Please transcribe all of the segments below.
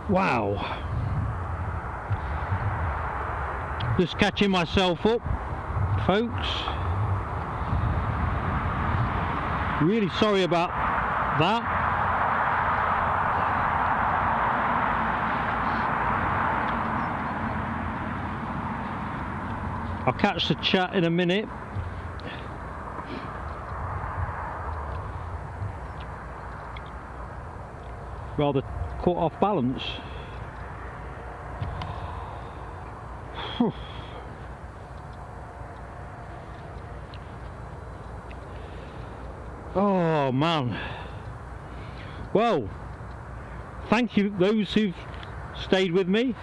Wow. Just catching myself up, folks. Really sorry about that. I'll catch the chat in a minute. Rather caught off balance. Oh man. Well, thank you those who've stayed with me.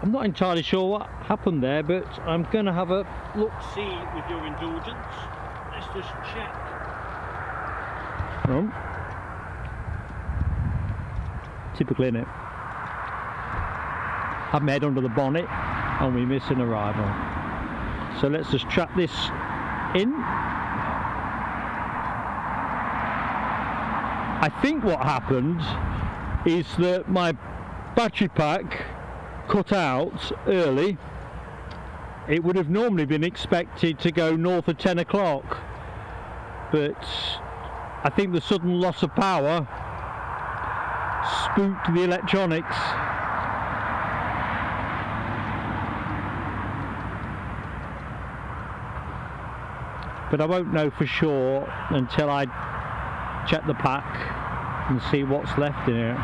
I'm not entirely sure what happened there, but I'm going to have a look-see with your indulgence. Let's just check. Typically, innit? Have my head under the bonnet and we miss an arrival. So let's just trap this in. I think what happened is that my battery pack cut out early. It would have normally been expected to go north of 10 o'clock, but I think the sudden loss of power spooked the electronics. But I won't know for sure until I check the pack and see what's left in it.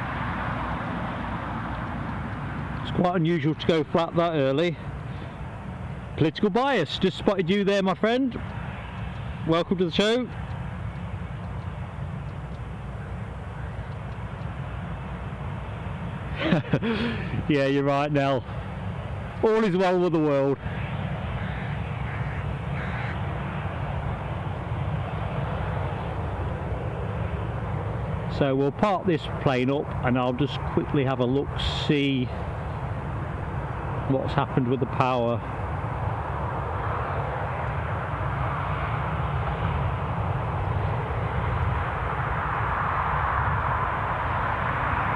It's quite unusual to go flat that early. Political bias, just spotted you there, my friend. Welcome to the show. Yeah, you're right, Nell. All is well with the world. So we'll park this plane up and I'll just quickly have a look, see what's happened with the power.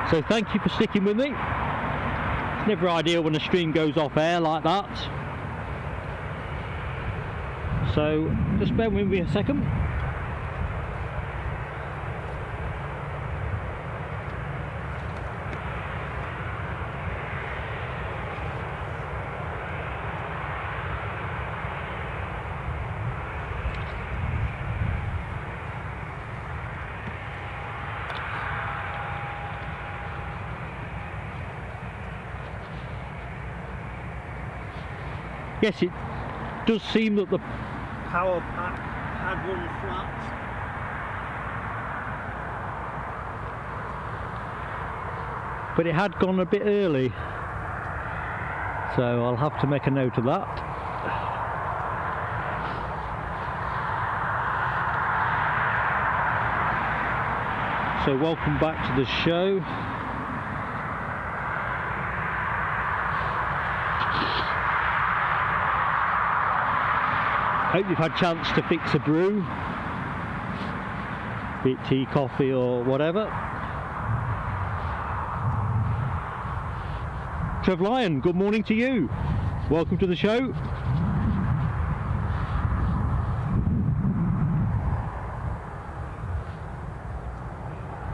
So thank you for sticking with me. It's never ideal when a stream goes off air like that. So just bear with me a second. Yes, it does seem that the power pack had run flat. But it had gone a bit early. So I'll have to make a note of that. So welcome back to the show. Hope you've had a chance to fix a brew, be it tea, coffee or whatever. Trev Lyon, good morning to you. Welcome to the show.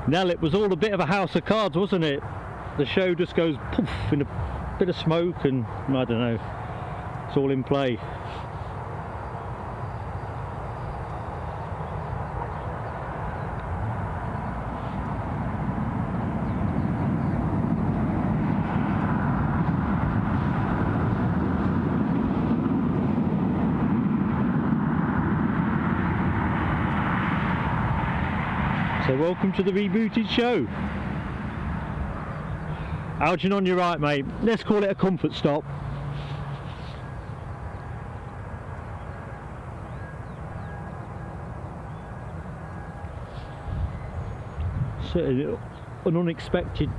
Nell, it was all a bit of a house of cards, wasn't it? The show just goes poof in a bit of smoke and I don't know, it's all in play. So welcome to the rebooted show. Algin, on your right, mate. Let's call it a comfort stop. Certainly an unexpected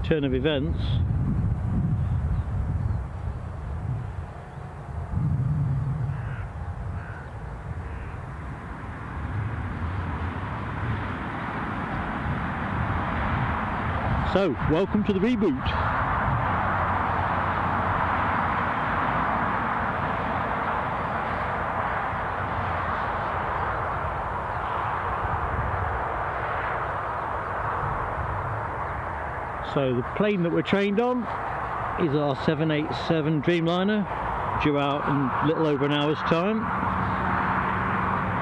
turn of events. So, welcome to the reboot. So the plane that we're trained on is our 787 Dreamliner, due out in a little over an hour's time.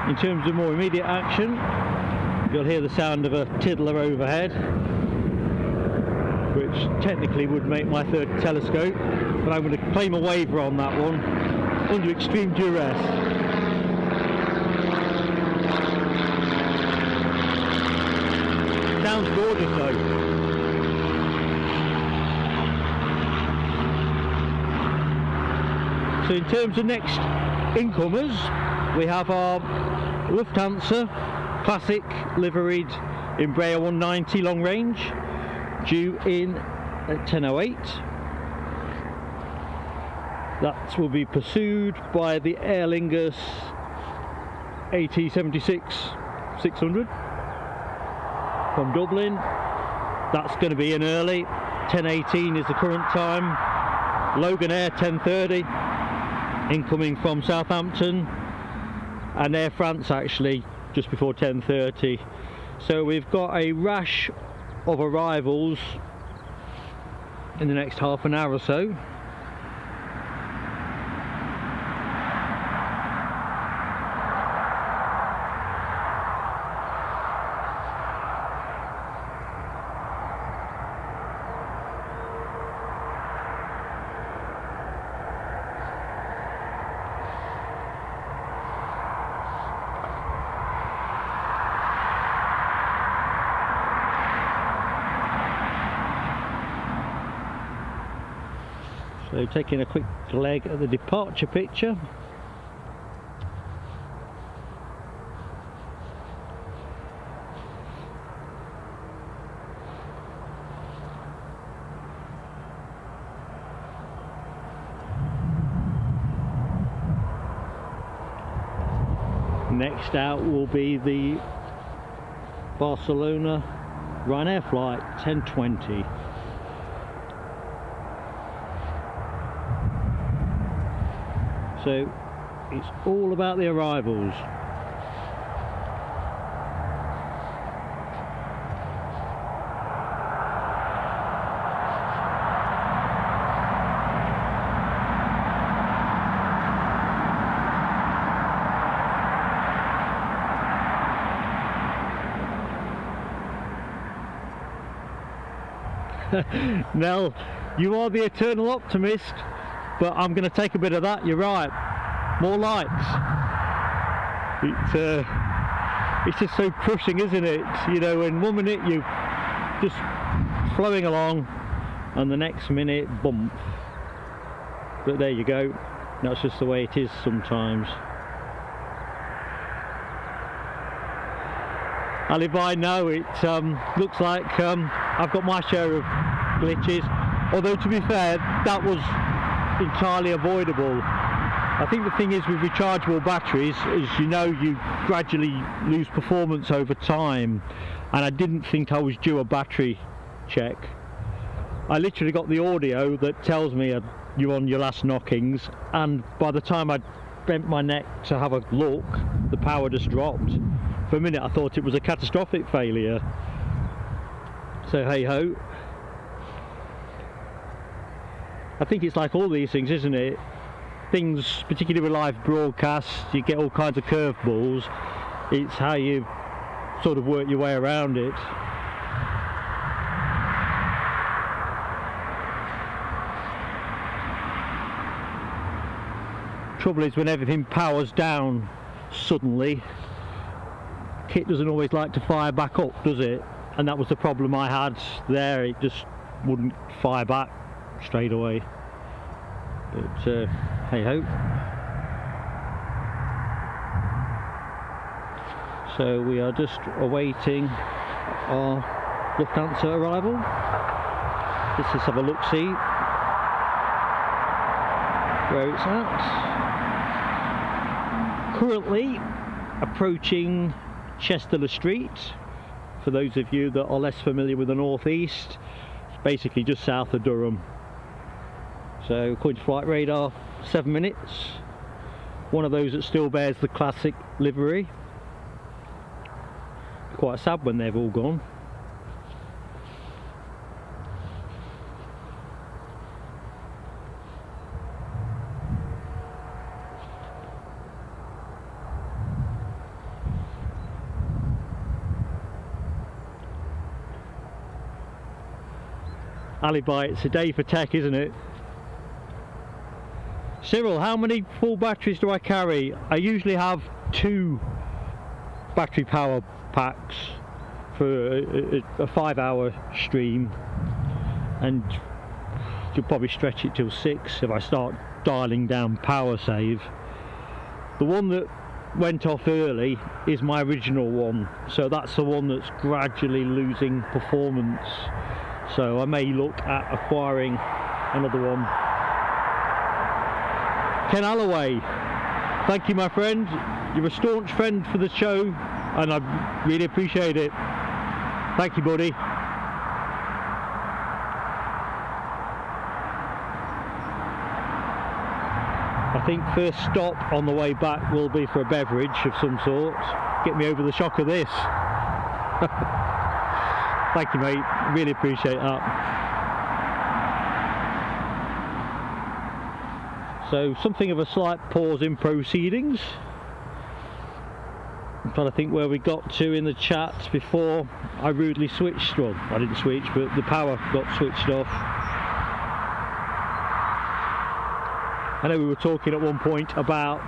In terms of more immediate action, you'll hear the sound of a tiddler overhead, which technically would make my third telescope, but I'm going to claim a waiver on that one under extreme duress. Sounds gorgeous though. So in terms of next incomers, we have our Lufthansa Classic liveried Embraer 190 long range, due in at 10:08. That will be pursued by the Aer Lingus AT76-600 from Dublin. That's going to be in early. 10:18 is the current time. Logan Air 10:30 incoming from Southampton, and Air France actually just before 10:30. So we've got a rash of arrivals in the next half an hour or so. So taking a quick leg at the departure picture. Next out will be the Barcelona Ryanair flight 10:20. So it's all about the arrivals. Nell, you are the eternal optimist, but I'm going to take a bit of that. You're right. More lights. It's just so crushing, isn't it? You know, in 1 minute you're just flowing along, and the next minute, bump. But there you go. That's just the way it is sometimes. Ali, I know it looks like I've got my share of glitches, although to be fair, that was entirely avoidable. I think the thing is with rechargeable batteries, as you know, you gradually lose performance over time, and I didn't think I was due a battery check. I literally got the audio that tells me you're on your last knockings, and by the time I bent my neck to have a look, the power just dropped. For a minute I thought it was a catastrophic failure. So hey ho. I think it's like all these things, isn't it? Things, particularly with live broadcasts, you get all kinds of curveballs. It's how you sort of work your way around it. Trouble is, when everything powers down suddenly, kit doesn't always like to fire back up, does it? And that was the problem I had there. It just wouldn't fire back straight away. But hey ho. So we are just awaiting our Lufthansa arrival. Let's just have a look-see where it's at. Currently approaching Chester Street. For those of you that are less familiar with the northeast, basically just south of Durham. So according to flight radar, 7 minutes. One of those that still bears the classic livery. Quite sad when they've all gone. Alibi, it's a day for tech, isn't it? Cyril, how many full batteries do I carry? I usually have 2 battery power packs for a 5-hour stream, and you'll probably stretch it till 6 if I start dialing down power save. The one that went off early is my original one, so that's the one that's gradually losing performance. So I may look at acquiring another one. Ken Alloway, thank you my friend. You're a staunch friend for the show and I really appreciate it. Thank you, buddy. I think first stop on the way back will be for a beverage of some sort. Get me over the shock of this. Thank you, mate. Really appreciate that. So, something of a slight pause in proceedings. I'm trying to think where we got to in the chat before I rudely switched. Well, I didn't switch, but the power got switched off. I know we were talking at one point about...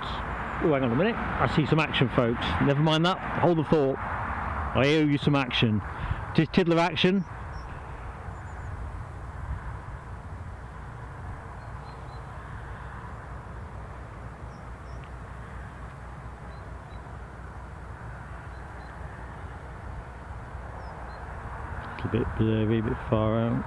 Oh, hang on a minute. I see some action, folks. Never mind that. Hold the thought. I owe you some action. Tiddler action. A bit blurry, a bit far out.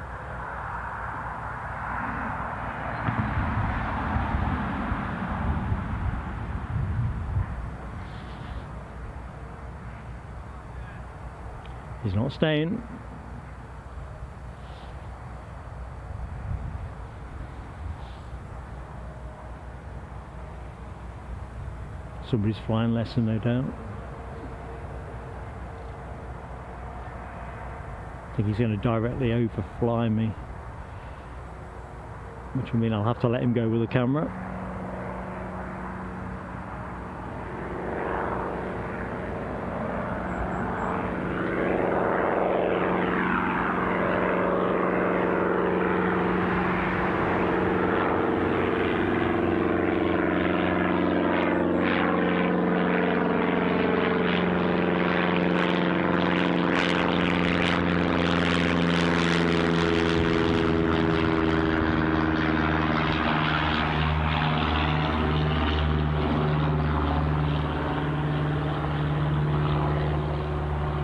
He's not staying. Somebody's flying lesson, no doubt. I think he's going to directly overfly me, which will mean I'll have to let him go with the camera.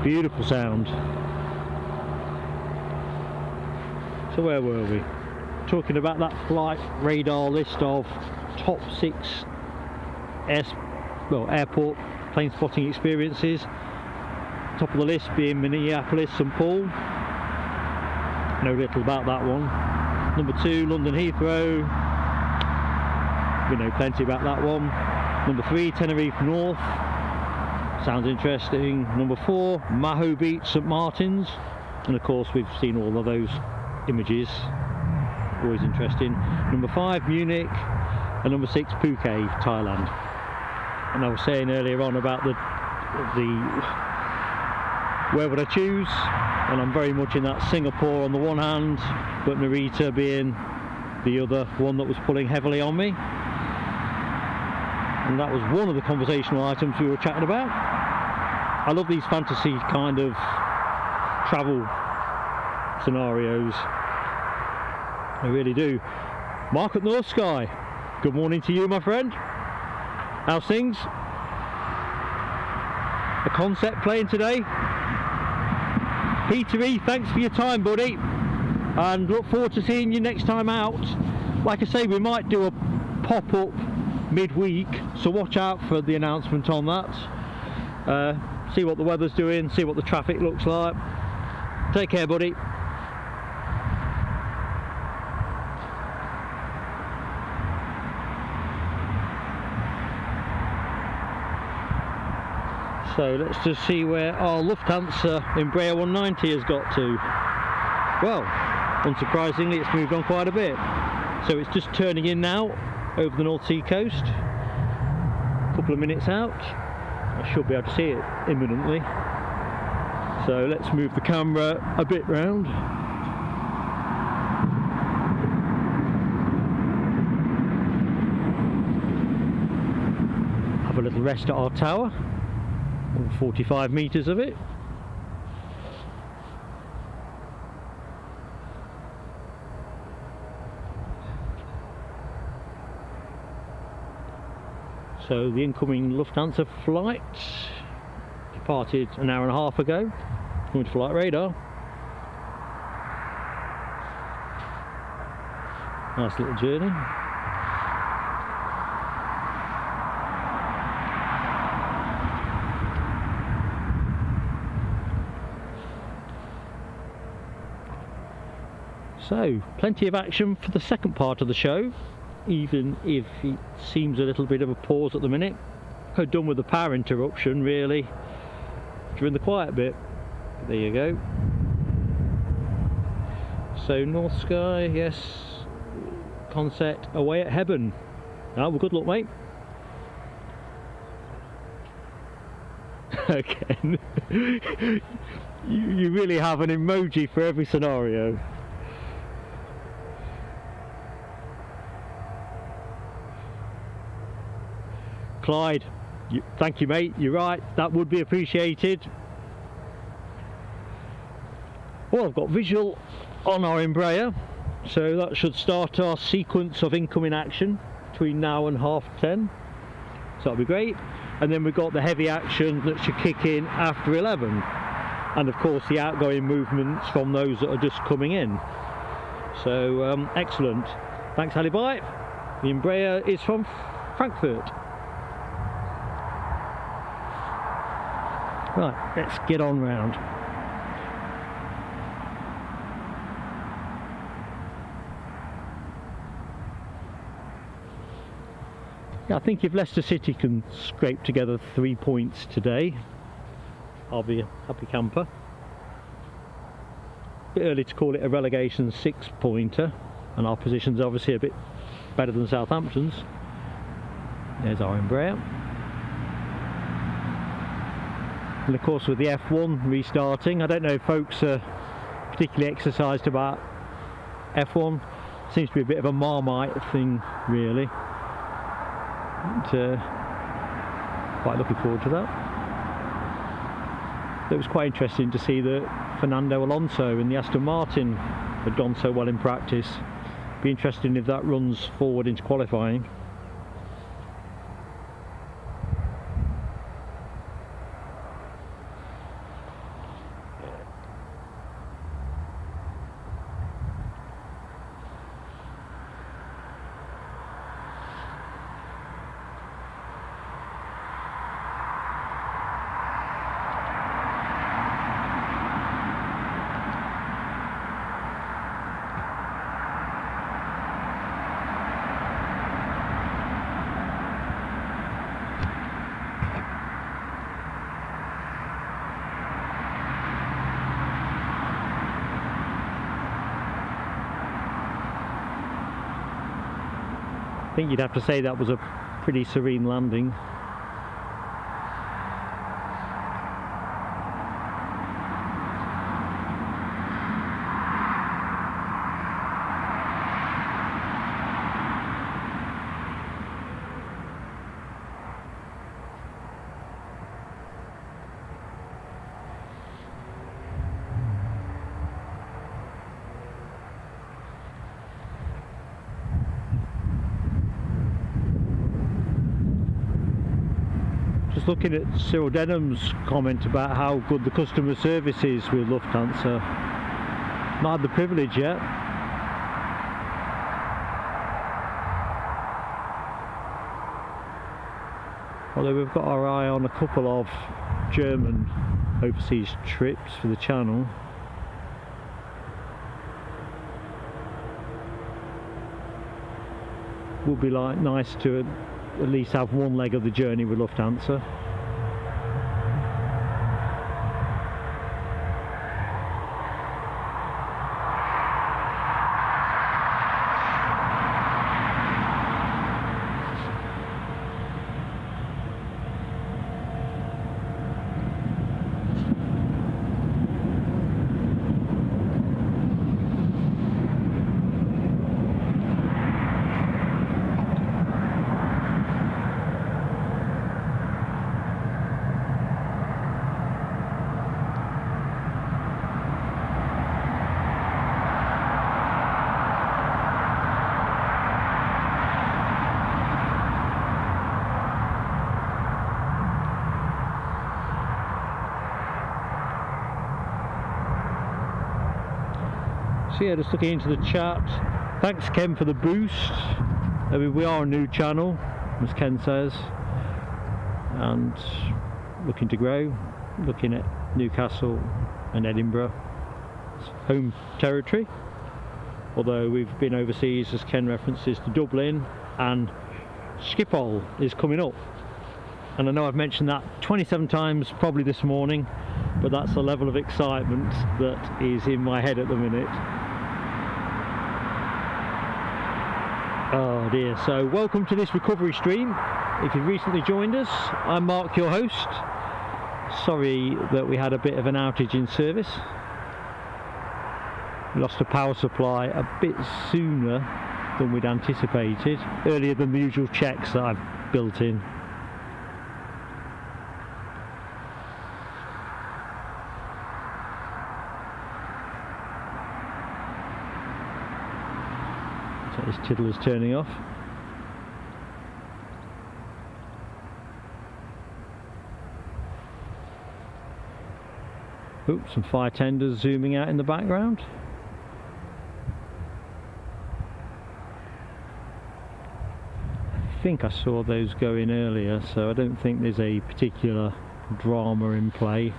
Beautiful sound. So where were we? Talking about that flight radar list of top 6 airport plane spotting experiences. Top of the list being Minneapolis, St. Paul. Know little about that one. Number 2, London Heathrow. We know plenty about that one. Number 3, Tenerife North. Sounds interesting. Number 4, Maho Beach, St. Martin's. And of course we've seen all of those images. Always interesting. Number 5, Munich. And number 6, Phuket, Thailand. And I was saying earlier on about the where would I choose? And I'm very much in that Singapore on the one hand, but Narita being the other one that was pulling heavily on me. And that was one of the conversational items we were chatting about. I love these fantasy kind of travel scenarios. I really do. Mark at North Sky, good morning to you, my friend. How's things? A concept plane today. Peter E, thanks for your time, buddy. And look forward to seeing you next time out. Like I say, we might do a pop-up midweek, so watch out for the announcement on that. See what the weather's doing, see what the traffic looks like. Take care, buddy. So let's just see where our Lufthansa Embraer 190 has got to. Well, unsurprisingly, it's moved on quite a bit. So it's just turning in now over the North Sea coast. A couple of minutes out. I should be able to see it imminently. So let's move the camera a bit round. Have a little rest at our tower. All 45 metres of it. So the incoming Lufthansa flight departed an hour and a half ago, according to flight radar. Nice little journey. So, plenty of action for the second part of the show, even if it seems a little bit of a pause at the minute. I'm done with the power interruption really during the quiet bit. But there you go. So North Sky, yes, concept away at Hebburn. Oh, well, good luck, mate. Again, you really have an emoji for every scenario. Clyde, thank you, mate. You're right, that would be appreciated. Well, I've got visual on our Embraer, so that should start our sequence of incoming action between now and 10:30. So that'll be great. And then we've got the heavy action that should kick in after 11. And of course the outgoing movements from those that are just coming in. So excellent. Thanks, Alibi. The Embraer is from Frankfurt. Right, let's get on round. Yeah, I think if Leicester City can scrape together 3 points today, I'll be a happy camper. A bit early to call it a relegation 6-pointer, and our position's obviously a bit better than Southampton's. There's our Embraer. And of course with the F1 restarting, I don't know if folks are particularly exercised about F1. Seems to be a bit of a Marmite thing really. And, quite looking forward to that. It was quite interesting to see that Fernando Alonso in the Aston Martin had gone so well in practice. Be interesting if that runs forward into qualifying. I think you'd have to say that was a pretty serene landing. Just looking at Cyril Denham's comment about how good the customer service is with Lufthansa. Not had the privilege yet. Although we've got our eye on a couple of German overseas trips for the channel. Would be nice to at least have one leg of the journey with Lufthansa. So yeah, just looking into the chat. Thanks Ken for the boost. I mean, we are a new channel, as Ken says, and looking to grow, looking at Newcastle and Edinburgh as home territory, although we've been overseas, as Ken references, to Dublin, and Schiphol is coming up. And I know I've mentioned that 27 times probably this morning, but that's the level of excitement that is in my head at the minute. Oh dear. So welcome to this recovery stream. If you've recently joined us, I'm Mark, your host. Sorry that we had a bit of an outage in service. We lost a power supply a bit sooner than we'd anticipated, earlier than the usual checks that I've built in. So this tiddler's turning off. Oops, some fire tenders zooming out in the background. I think I saw those go in earlier, so I don't think there's a particular drama in play,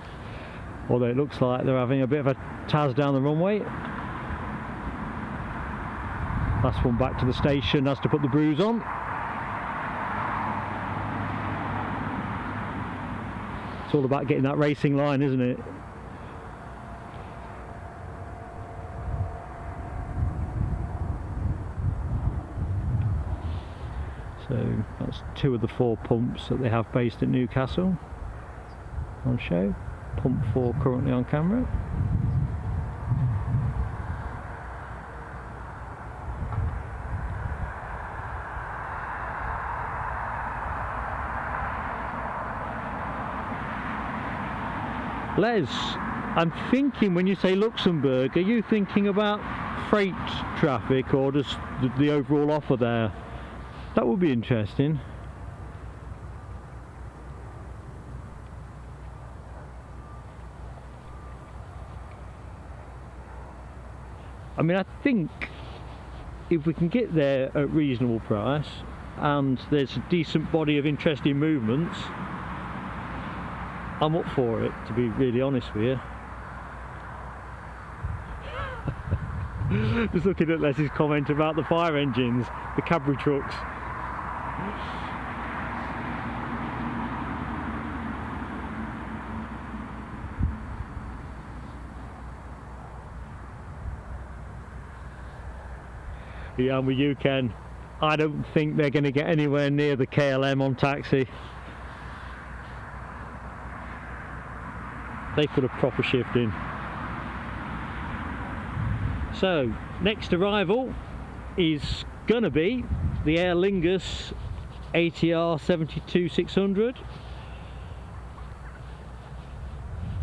although it looks like they're having a bit of a taz down the runway. Last one back to the station has to put the bruise on. It's all about getting that racing line, isn't it? So that's 2 of the 4 pumps that they have based at Newcastle on show. Pump 4 currently on camera. Les, I'm thinking when you say Luxembourg, are you thinking about freight traffic or just the overall offer there? That would be interesting. I mean, I think if we can get there at reasonable price and there's a decent body of interesting movements, I'm up for it, to be really honest with you. Just looking at Les's comment about the fire engines, the Cadbury trucks. Yeah, I'm with you, Ken. I don't think they're going to get anywhere near the KLM on taxi. They put a proper shift in. So, next arrival is gonna be the Aer Lingus ATR 72-600,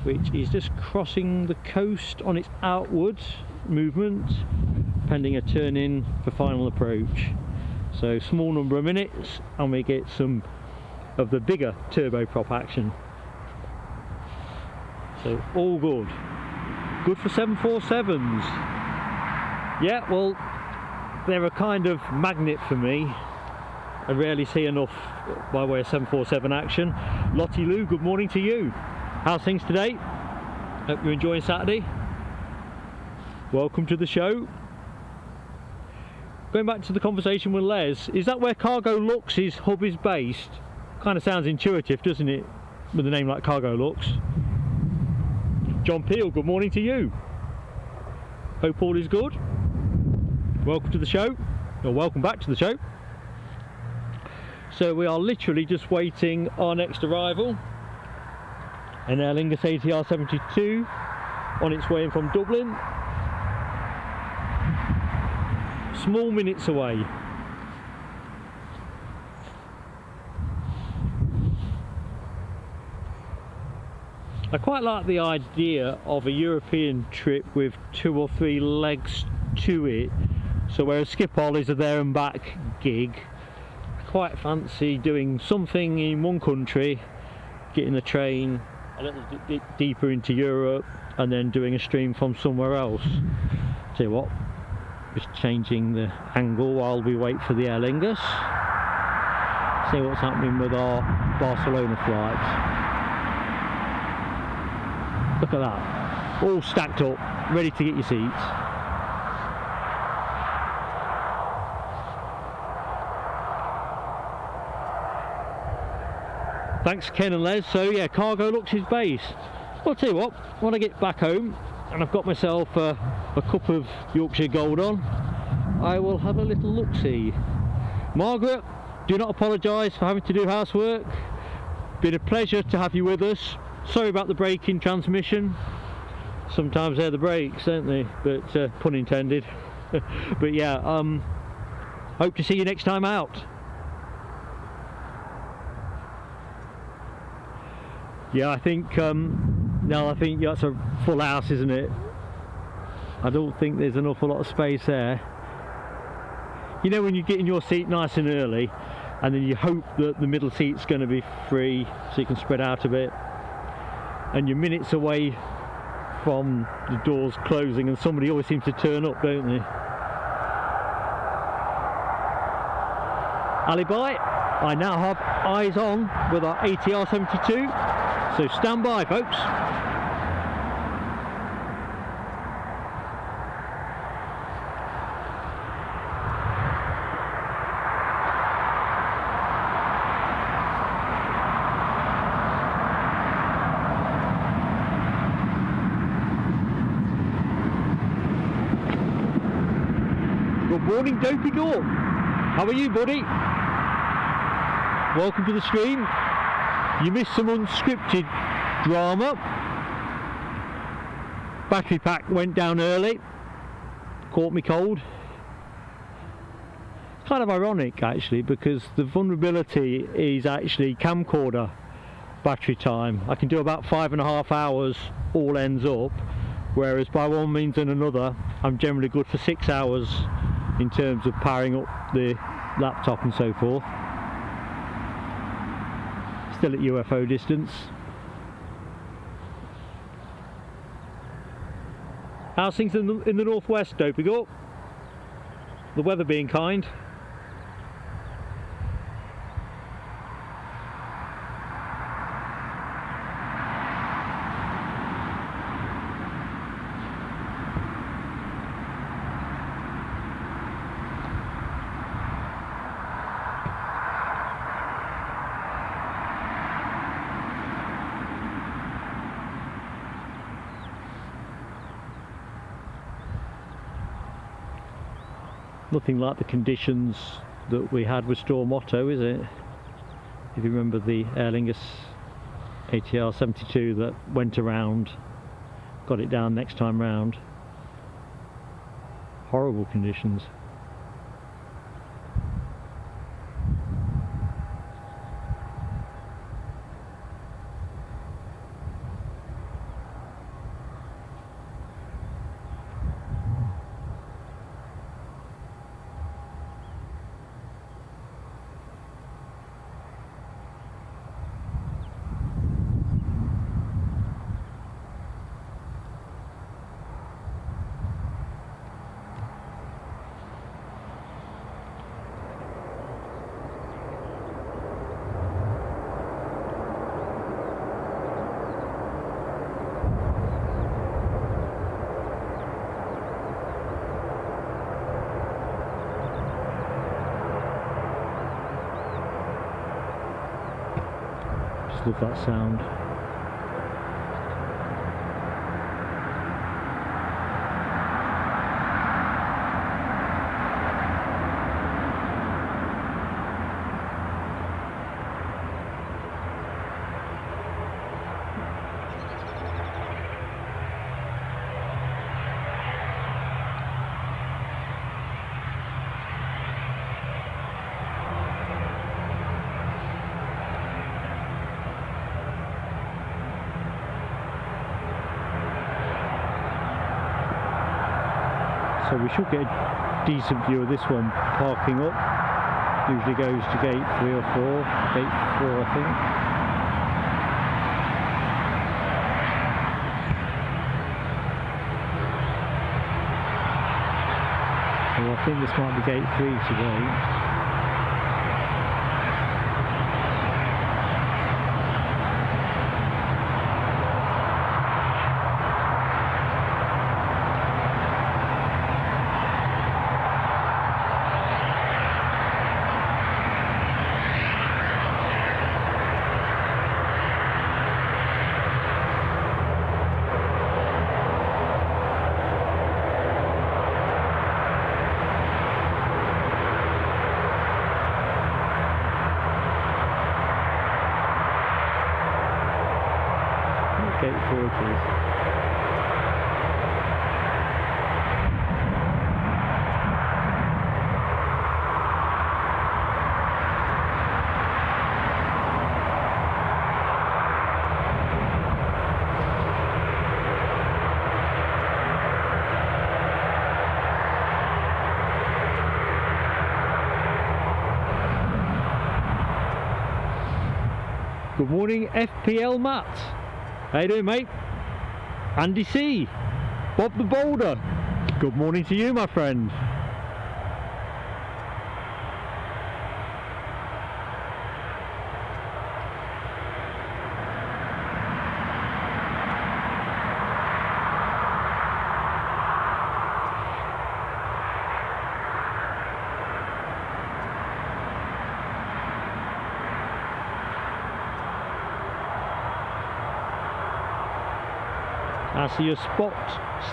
which is just crossing the coast on its outward movement, pending a turn in for final approach. So, small number of minutes, and we get some of the bigger turboprop action. So all good. Good for 747s. Yeah, well, they're a kind of magnet for me. I rarely see enough by way of 747 action. Lottie Lou, good morning to you. How's things today? Hope you're enjoying Saturday. Welcome to the show. Going back to the conversation with Les, is that where Cargo Lux's hub is based? Kind of sounds intuitive, doesn't it, with a name like Cargo Lux? John Peel, good morning to you. Hope all is good. Welcome to the show, or welcome back to the show. So we are literally just waiting our next arrival, an Aer Lingus ATR 72 on its way in from Dublin. Small minutes away. I quite like the idea of a European trip with 2 or 3 legs to it. So whereas Schiphol is a there and back gig, I quite fancy doing something in one country, getting the train a little bit deeper into Europe, and then doing a stream from somewhere else See what? Just changing the angle while we wait for the Aer Lingus. See what's happening with our Barcelona flight. Look at that. All stacked up, ready to get your seats. Thanks Ken and Les. So yeah, Cargo Lux is based. Well, I'll tell you what, when I get back home and I've got myself a cup of Yorkshire Gold on, I will have a little look-see. Margaret, do not apologise for having to do housework. Been a pleasure to have you with us. Sorry about the break in transmission. Sometimes they're the brakes, don't they? But pun intended. But yeah, hope to see you next time out. Yeah, I think I think that's a full house, isn't it? I don't think there's an awful lot of space there. You know, when you get in your seat nice and early, and then you hope that the middle seat's going to be free, so you can spread out a bit, and you're minutes away from the doors closing, and somebody always seems to turn up, don't they? Alibi, I now have eyes on with our ATR 72. So stand by, folks. Good morning, Dopey Gore. How are you, buddy? Welcome to the stream. You missed some unscripted drama. Battery pack went down early. Caught me cold. It's kind of ironic actually, because the vulnerability is actually camcorder battery time. I can do about 5.5 hours all ends up, whereas by one means and another I'm generally good for 6 hours in terms of powering up the laptop and so forth. Still at UFO distance. How's things in the northwest, Dopey Gore? The weather being kind. Nothing like the conditions that we had with Storm Otto, is it? If you remember the Aer Lingus ATR 72 that went around, got it down next time round. Horrible conditions. Love that sound. So we should get a decent view of this one parking up. Usually goes to gate 3 or 4, gate 4 I think. I think this might be gate 3 today. Gate 4 it is. Good morning, FPL Matt. How you doing, mate? Andy C. Bob the Boulder. Good morning to you, my friend. I see your spot,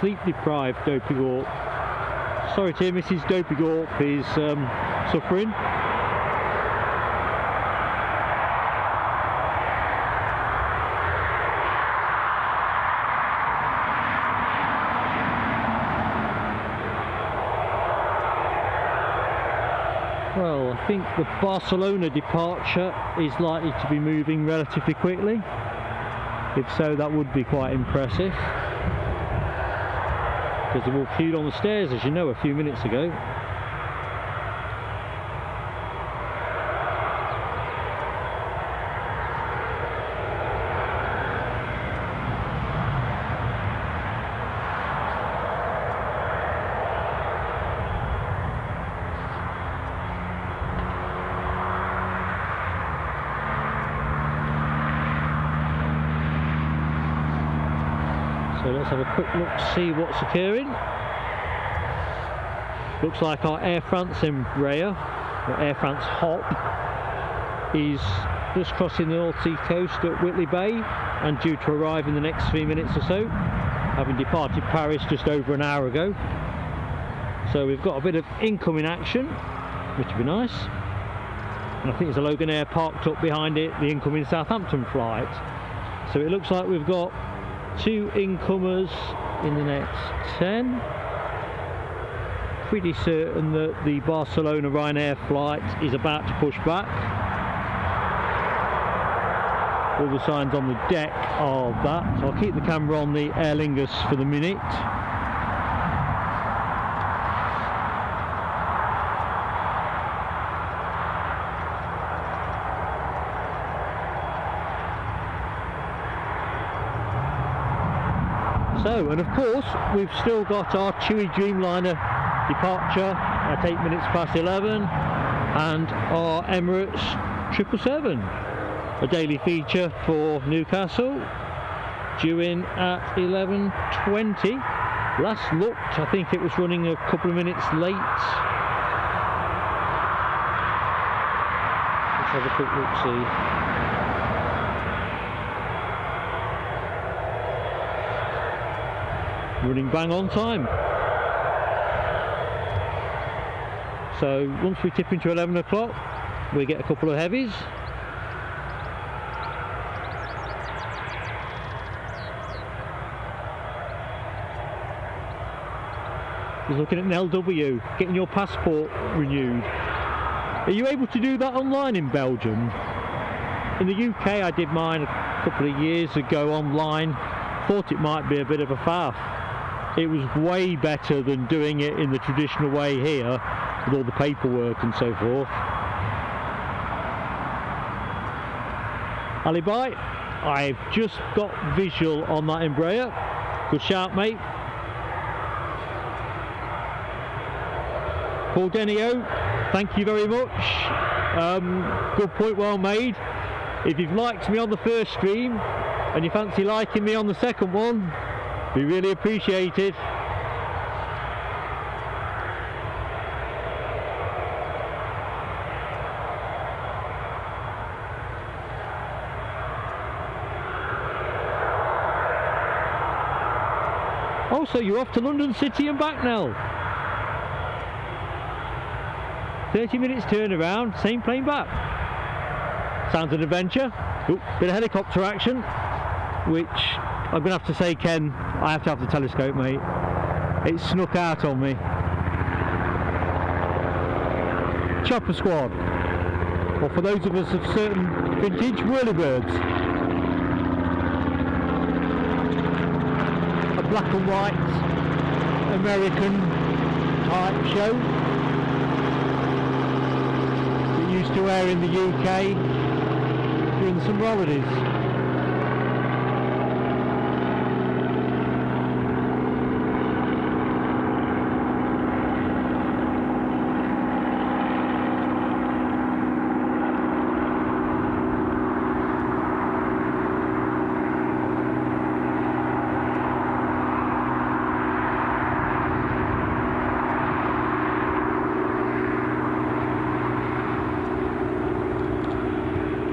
sleep deprived Dopey Gorp. Sorry to hear Mrs. Dopey Gorp is suffering. Well, I think the Barcelona departure is likely to be moving relatively quickly. If so, that would be quite impressive, because they all queued on the stairs, as you know, a few minutes ago. So let's have a quick look to see what's occurring. Looks like our Air France Embraer, or Air France Hop, is just crossing the North Sea coast at Whitley Bay and due to arrive in the next 3 minutes or so, having departed Paris just over an hour ago. So we've got a bit of incoming action, which would be nice. And I think there's a Logan Air parked up behind it, the incoming Southampton flight. So it looks like we've got 2 incomers in the next 10. Pretty certain that the Barcelona Ryanair flight is about to push back. All the signs on the deck are that. So I'll keep the camera on the Aer Lingus for the minute. So, and of course, we've still got our Chewy Dreamliner departure at 8 minutes past 11 and our Emirates 777, a daily feature for Newcastle, due in at 11:20. Last looked, I think it was running a couple of minutes late. Let's have a quick look, see. Running bang on time. So once we tip into 11 o'clock, we get a couple of heavies. Just looking at an LW, getting your passport renewed. Are you able to do that online in Belgium? In the UK I did mine a couple of years ago online. Thought it might be a bit of a faff. It was way better than doing it in the traditional way here, with all the paperwork and so forth. Alibi, I've just got visual on that Embraer. Good shout, mate. Paul Denio, thank you very much. Good point, well made. If you've liked me on the first stream and you fancy liking me on the second one, be really appreciated. Also, you're off to London City and back now. 30 minutes turnaround, same plane back. Sounds an adventure. Ooh, bit of helicopter action, which I'm going to have to say, Ken, I have to have the telescope, mate. It snuck out on me. Chopper squad. Or for those of us of certain vintage, whirlybirds. A black and white American type show that used to air in the UK during the summer holidays.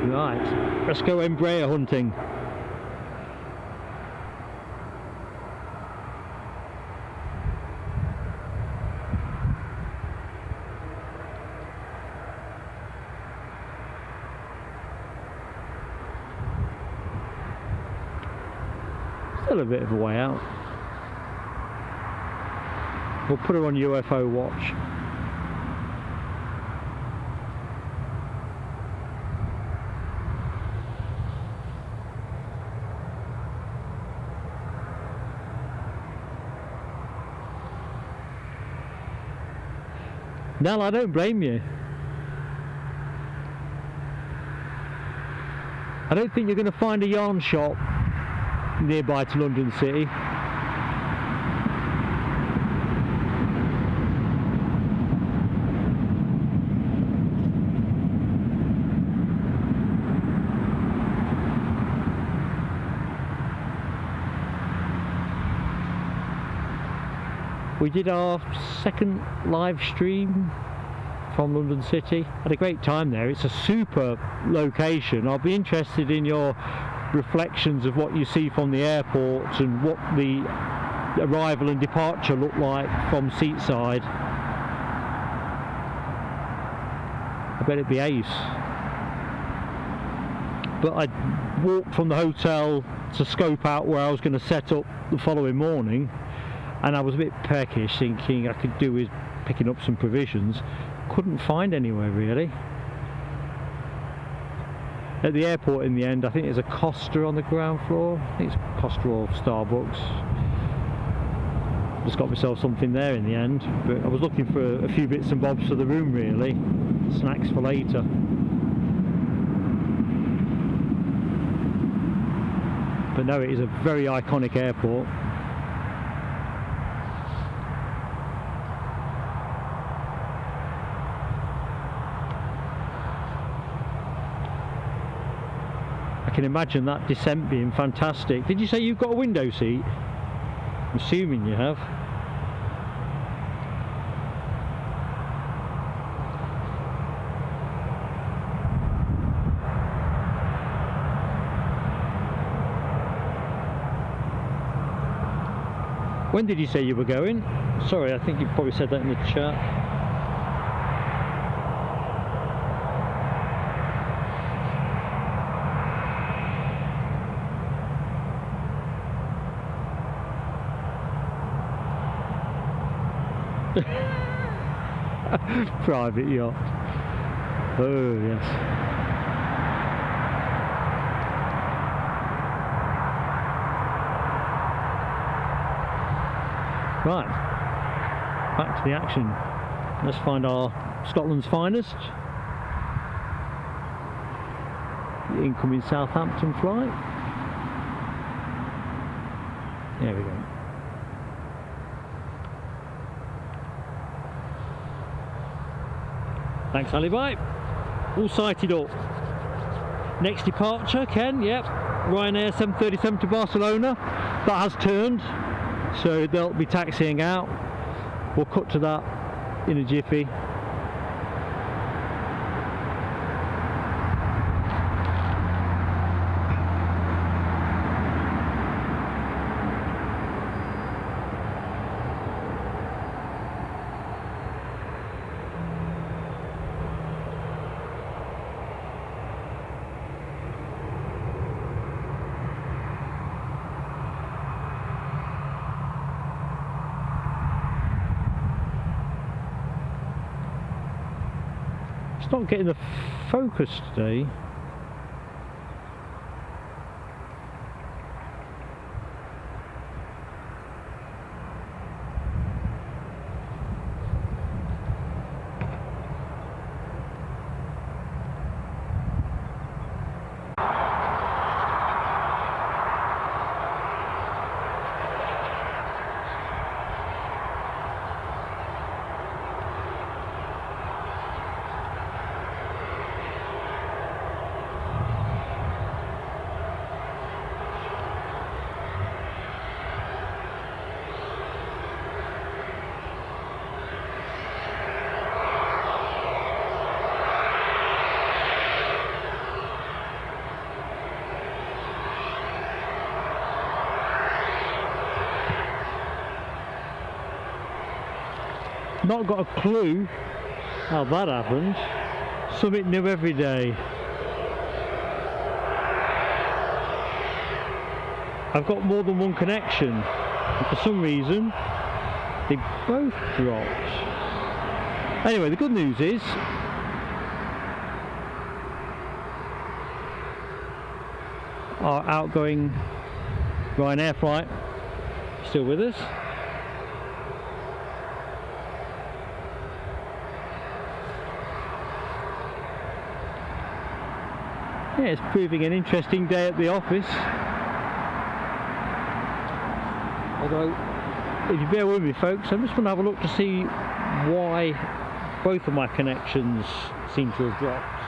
Right, let's go Embraer hunting. Still a bit of a way out. We'll put her on UFO watch. Nell, I don't blame you. I don't think you're going to find a yarn shop nearby to London City. We did our second live stream from London City. Had a great time there. It's a super location. I'll be interested in your reflections of what you see from the airport and what the arrival and departure look like from seatside. I bet it'd be ace. But I walked from the hotel to scope out where I was going to set up the following morning. And I was a bit peckish, thinking I could do with picking up some provisions. Couldn't find anywhere really. At the airport in the end, I think there's a Costa on the ground floor. I think it's Costa or Starbucks. Just got myself something there in the end. But I was looking for a few bits and bobs for the room really. Snacks for later. But no, it is a very iconic airport. I can imagine that descent being fantastic. Did you say you've got a window seat? I'm assuming you have. When did you say you were going? Sorry, I think you probably said that in the chat. Private yacht. Oh yes. Right, back to the action. Let's find our Scotland's finest. The incoming Southampton flight. There we go. Thanks, Ali. Bye. All sighted up. Next departure, Ken. Yep. Ryanair 737 to Barcelona. That has turned, so they'll be taxiing out. We'll cut to that in a jiffy. It's not getting the focus today. Not got a clue how that happened. Something new every day. I've got more than one connection, and for some reason they both dropped. Anyway, the good news is our outgoing Ryanair flight is still with us. Yeah, it's proving an interesting day at the office. Although, if you bear with me folks, I'm just going to have a look to see why both of my connections seem to have dropped.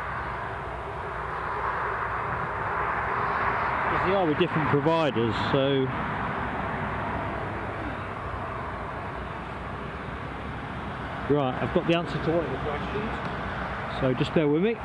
Because they are with different providers, so... Right, I've got the answer to one of the questions, so just bear with me.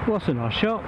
What's a nice shot.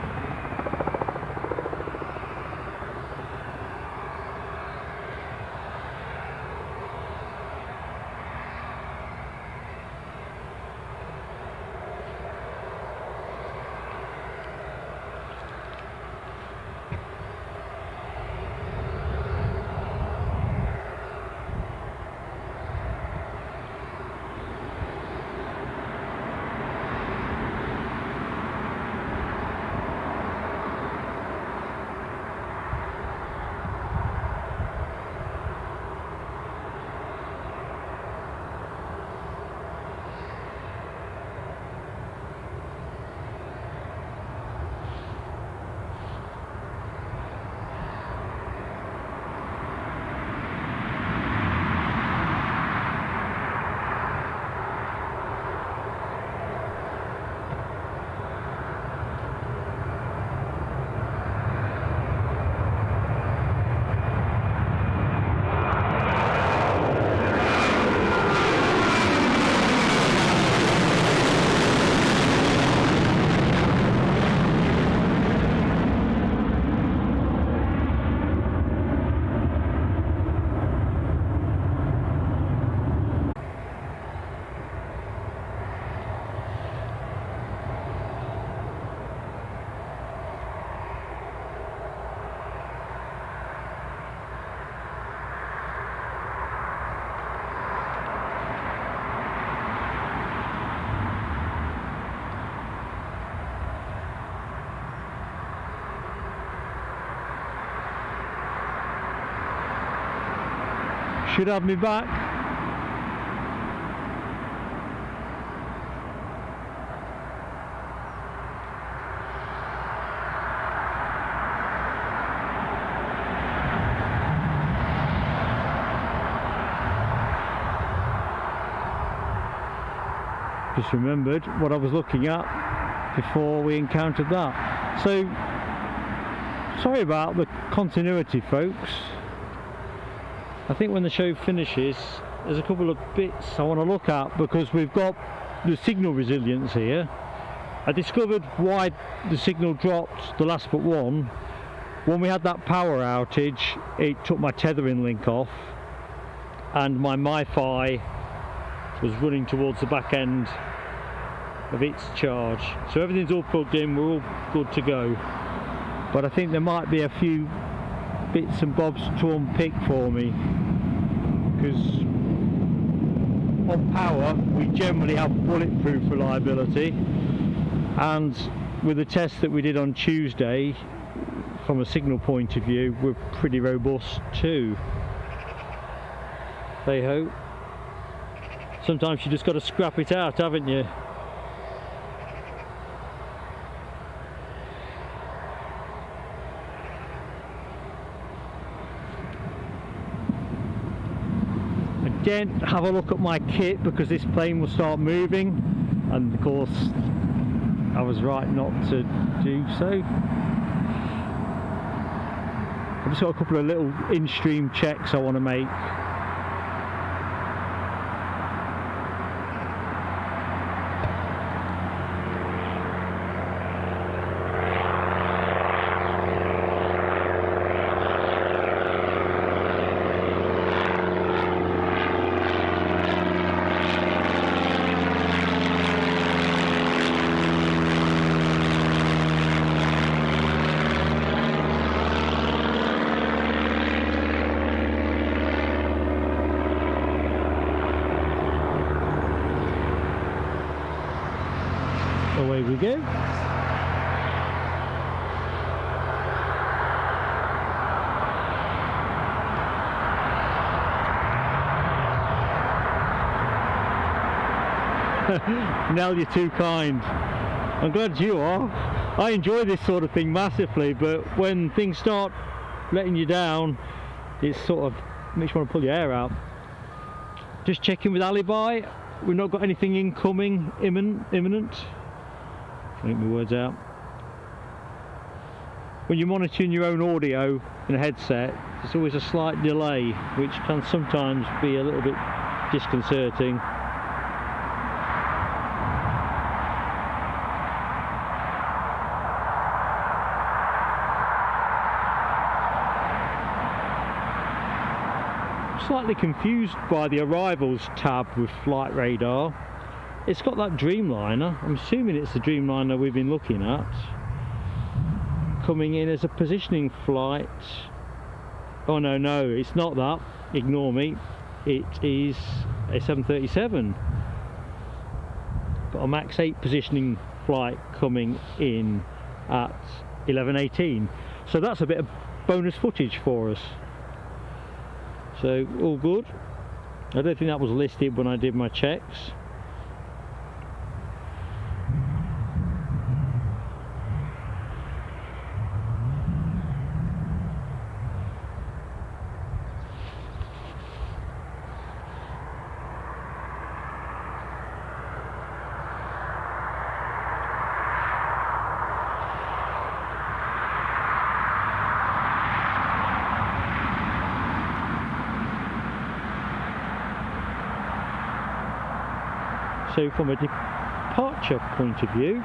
should have me back. Just remembered what I was looking at before we encountered that. So sorry about the continuity, folks. I think when the show finishes there's a couple of bits I want to look at, because we've got the signal resilience here. I discovered why the signal dropped the last but one. When we had that power outage, it took my tethering link off and my MiFi was running towards the back end of its charge. So everything's all plugged in, we're all good to go. But I think there might be a few bits and bobs to unpick for me, because on power we generally have bulletproof reliability, and with the test that we did on Tuesday, from a signal point of view, we're pretty robust too. Hey ho. Sometimes you just got to scrap it out, haven't you? Again, have a look at my kit, because this plane will start moving, and of course I was right not to do so. I've just got a couple of little in-stream checks I want to make. Away we go. Nell, you're too kind. I'm glad you are. I enjoy this sort of thing massively, but when things start letting you down, it sort of makes you want to pull your hair out. Just checking with Alibi. We've not got anything incoming imminent. I think my words out. When you're monitoring your own audio in a headset, there's always a slight delay, which can sometimes be a little bit disconcerting. I'm slightly confused by the arrivals tab with flight radar. It's got that Dreamliner, I'm assuming it's the Dreamliner we've been looking at, coming in as a positioning flight. Oh no, it's not that, ignore me, it is a 737. Got a max 8 positioning flight coming in at 11:18, so that's a bit of bonus footage for us. So all good. I don't think that was listed when I did my checks. So from a departure point of view,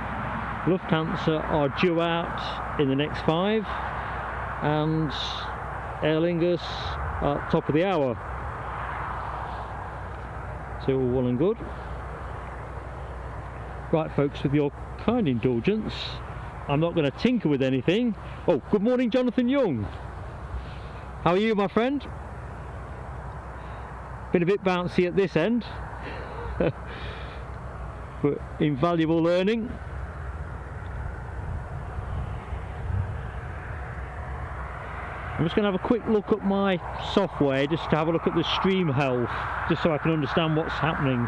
Lufthansa are due out in the next 5, and Aer Lingus at top of the hour. So all well and good. Right folks, with your kind indulgence, I'm not going to tinker with anything. Oh, good morning Jonathan Young. How are you, my friend? Been a bit bouncy at this end. But invaluable learning. I'm just going to have a quick look at my software just to have a look at the stream health, just so I can understand what's happening.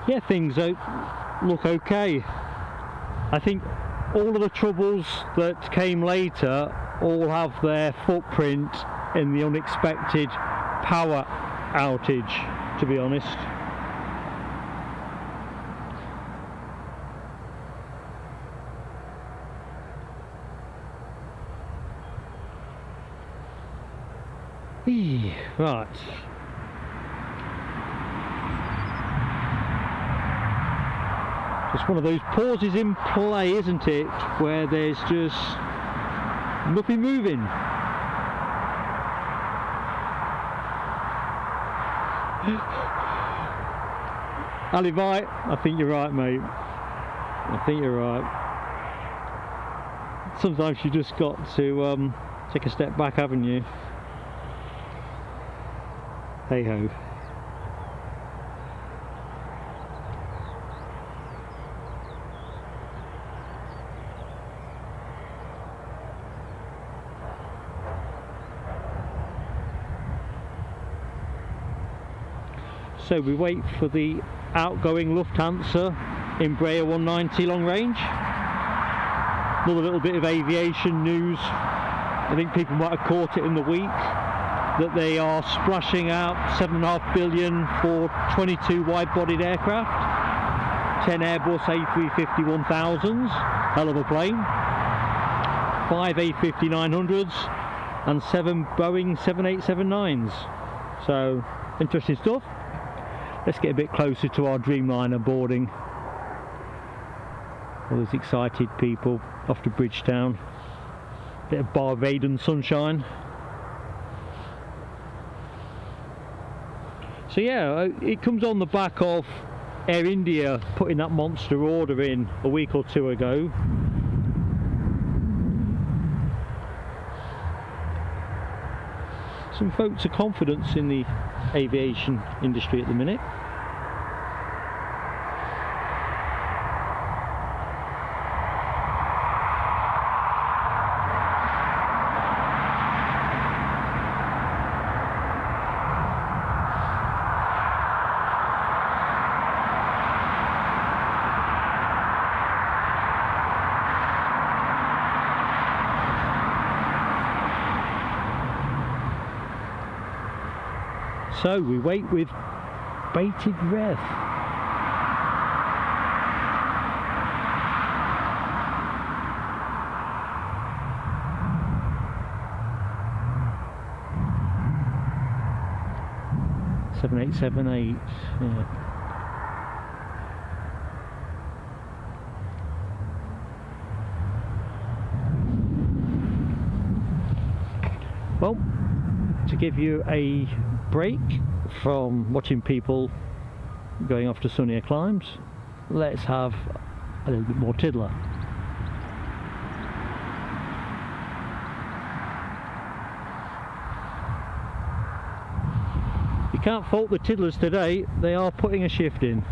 Yeah, things look okay. I think all of the troubles that came later all have their footprint in the unexpected power outage, to be honest. Right. It's one of those pauses in play, isn't it, where there's just nothing moving. Ali Vite, I think you're right, mate. I think you're right. Sometimes you just got to take a step back, haven't you? Hey ho. So we wait for the outgoing Lufthansa Embraer 190 long range. Another little bit of aviation news. I think people might have caught it in the week that they are splashing out 7.5 billion for 22 wide-bodied aircraft, 10 Airbus A350-1000s, hell of a plane, 5 A350-900s and 7 Boeing 787-9s. So interesting stuff. Let's get a bit closer to our Dreamliner boarding. All those excited people off to Bridgetown. Bit of Barbaden sunshine. So yeah, it comes on the back of Air India putting that monster order in a week or two ago. Some votes of confidence in the aviation industry at the minute. So we wait with bated breath. Seven, 8, 7, 8. Yeah. Well, to give you a break from watching people going off to sunnier climes, let's have a little bit more tiddler. can't fault the tiddlers today, they are putting a shift in.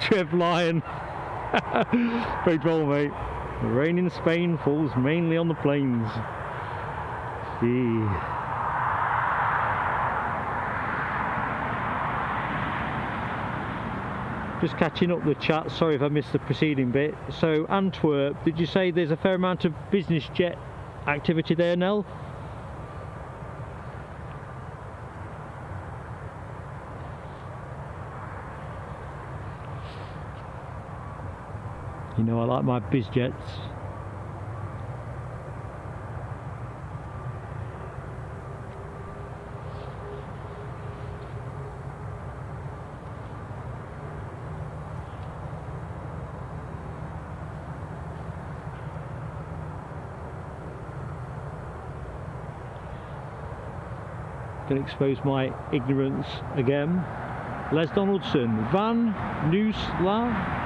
Trev Lyon. Very droll, mate. The rain in Spain falls mainly on the plains. Just catching up the chat, sorry if I missed the preceding bit. So Antwerp, did you say there's a fair amount of business jet activity there, Nell? You know I like my biz jets. Going to expose my ignorance again. Les Donaldson, Van Nuysla.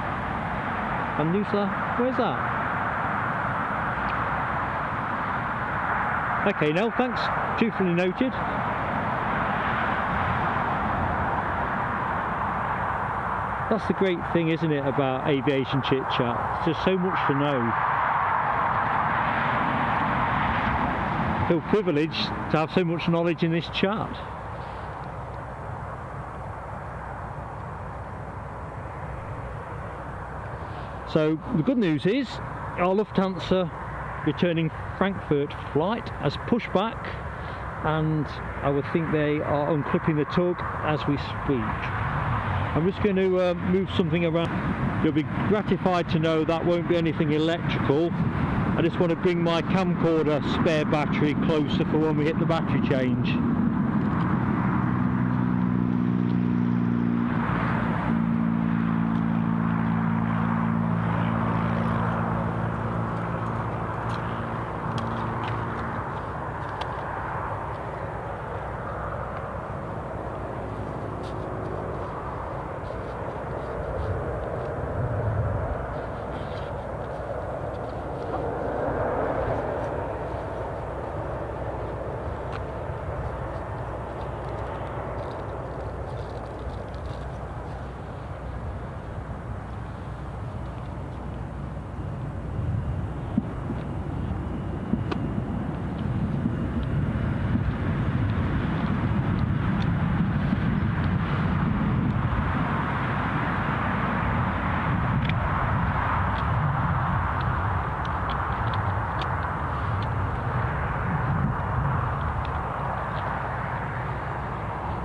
Van Nuysla, where's that? Okay, Nell, thanks. Dutifully noted. That's the great thing, isn't it, about aviation chit chat? There's just so much to know. I feel privileged to have so much knowledge in this chat. So the good news is our Lufthansa returning Frankfurt flight has pushed back, and I would think they are unclipping the tug as we speak. I'm just going to move something around. You'll be gratified to know that won't be anything electrical. I just want to bring my camcorder spare battery closer for when we hit the battery change.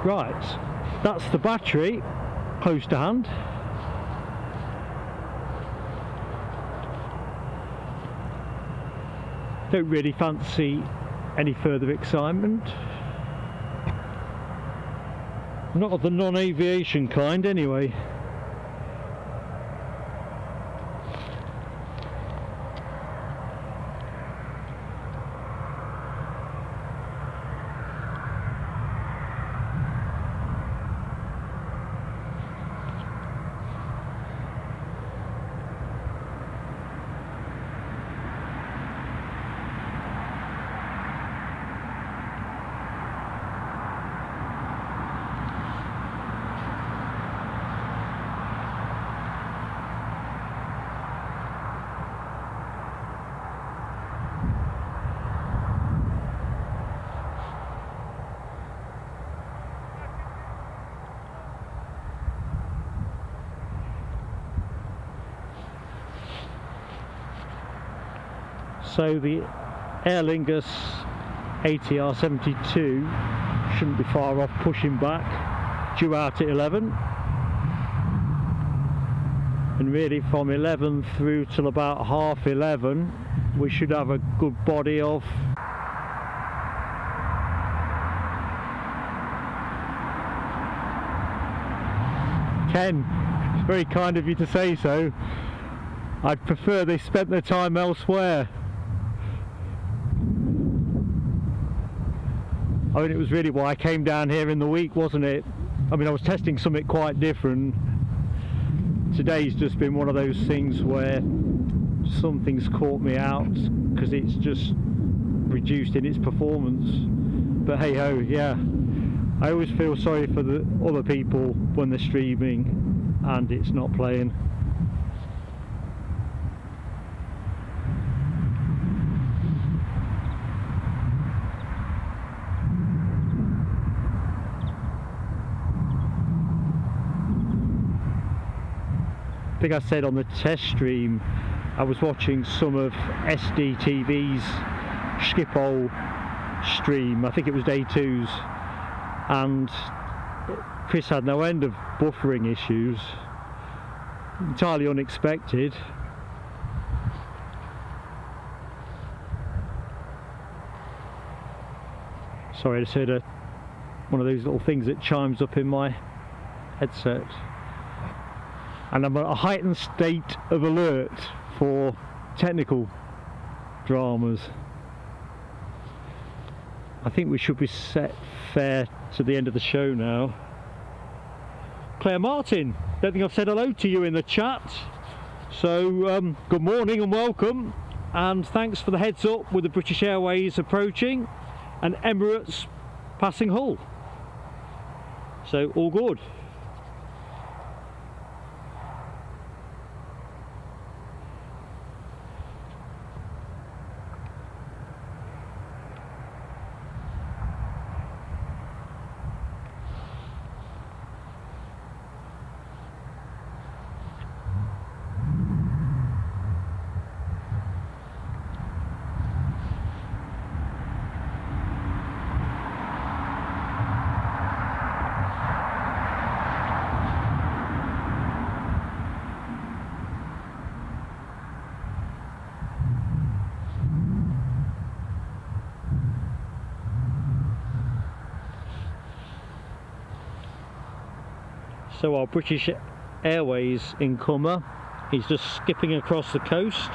Right, that's the battery, close to hand. Don't really fancy any further excitement. Not of the non-aviation kind, anyway. So the Aer Lingus ATR 72 shouldn't be far off pushing back, due out at 11, and really from 11 through till about half 11 we should have a good body of Ken. It's very kind of you to say so. I'd prefer they spent their time elsewhere. I mean, it was really why I came down here in the week, wasn't it? I mean, I was testing something quite different. Today's just been one of those things where something's caught me out because it's just reduced in its performance. But hey ho, yeah. I always feel sorry for the other people when they're streaming and it's not playing. I think I said on the test stream I was watching some of SDTV's Schiphol stream, I think it was day 2's, and Chris had no end of buffering issues, entirely unexpected. Sorry, I just heard one of those little things that chimes up in my headset. And I'm at a heightened state of alert for technical dramas. I think we should be set fair to the end of the show now. Claire Martin, don't think I've said hello to you in the chat. So good morning and welcome, and thanks for the heads up with the British Airways approaching and Emirates passing Hull. So all good. So our British Airways incomer is just skipping across the coast,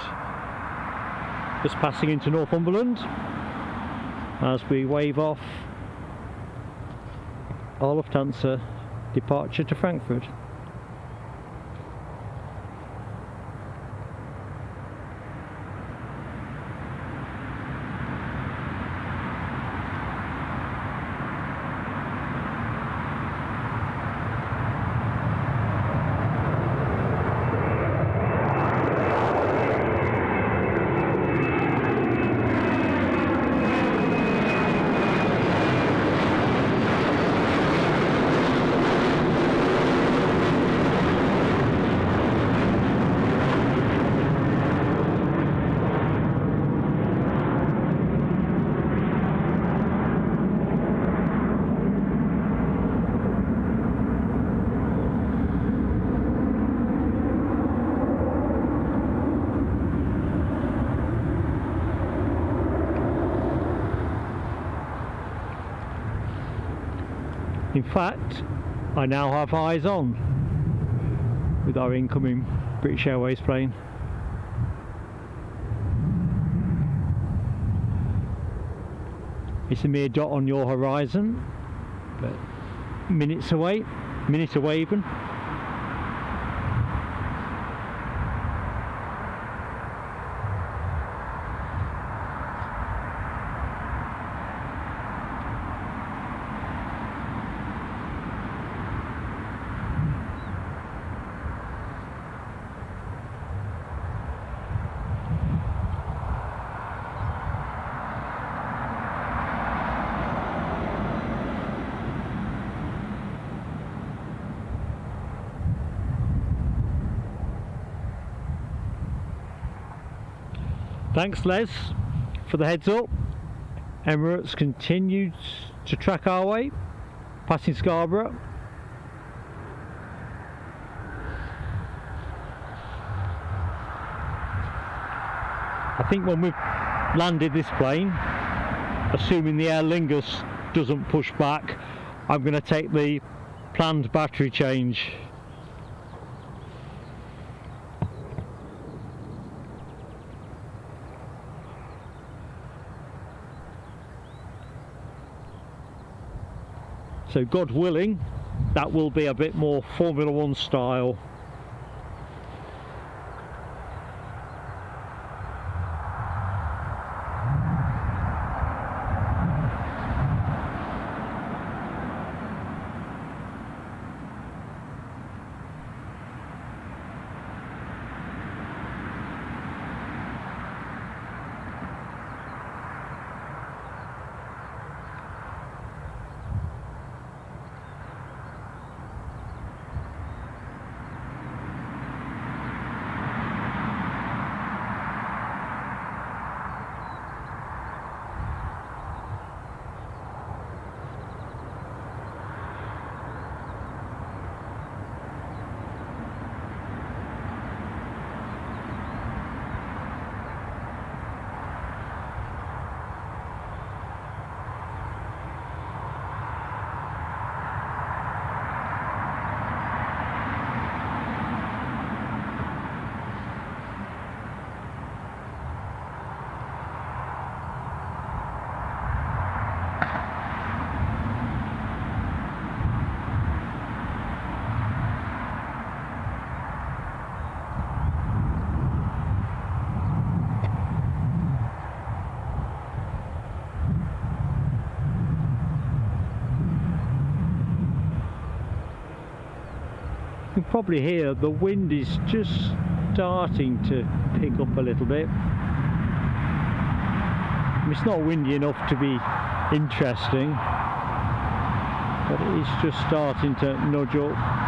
just passing into Northumberland as we wave off our Lufthansa departure to Frankfurt. In fact, I now have eyes on with our incoming British Airways plane. It's a mere dot on your horizon, but minute away even. Thanks Les for the heads up. Emirates continued to track our way, passing Scarborough. I think when we've landed this plane, assuming the Aer Lingus doesn't push back, I'm going to take the planned battery change. So God willing, that will be a bit more Formula One style. You can probably hear the wind is just starting to pick up a little bit. It's not windy enough to be interesting, but it is just starting to nudge up.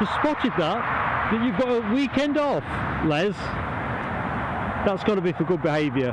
Just spotted that you've got a weekend off, Les. That's got to be for good behaviour.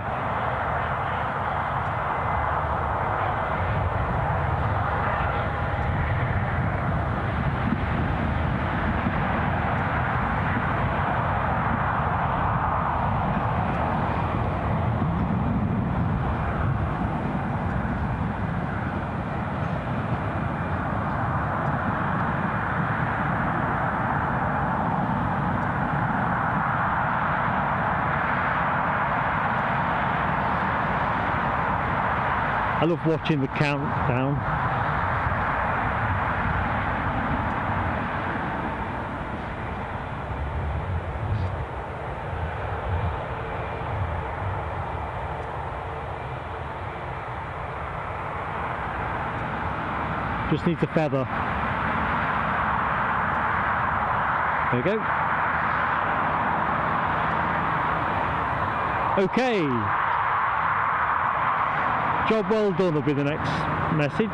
I love watching the countdown. Just needs a feather. There you go. Okay. Job well done will be the next message.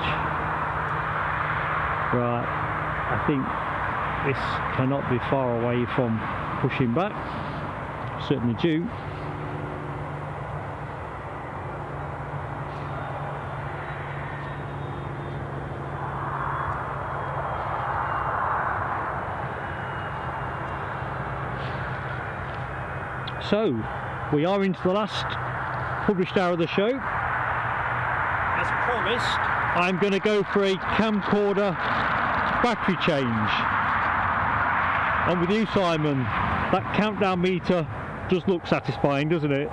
Right, I think this cannot be far away from pushing back. Certainly due. So, we are into the last published hour of the show. As promised, I'm going to go for a camcorder battery change. And with you, Simon, that countdown meter does look satisfying, doesn't it?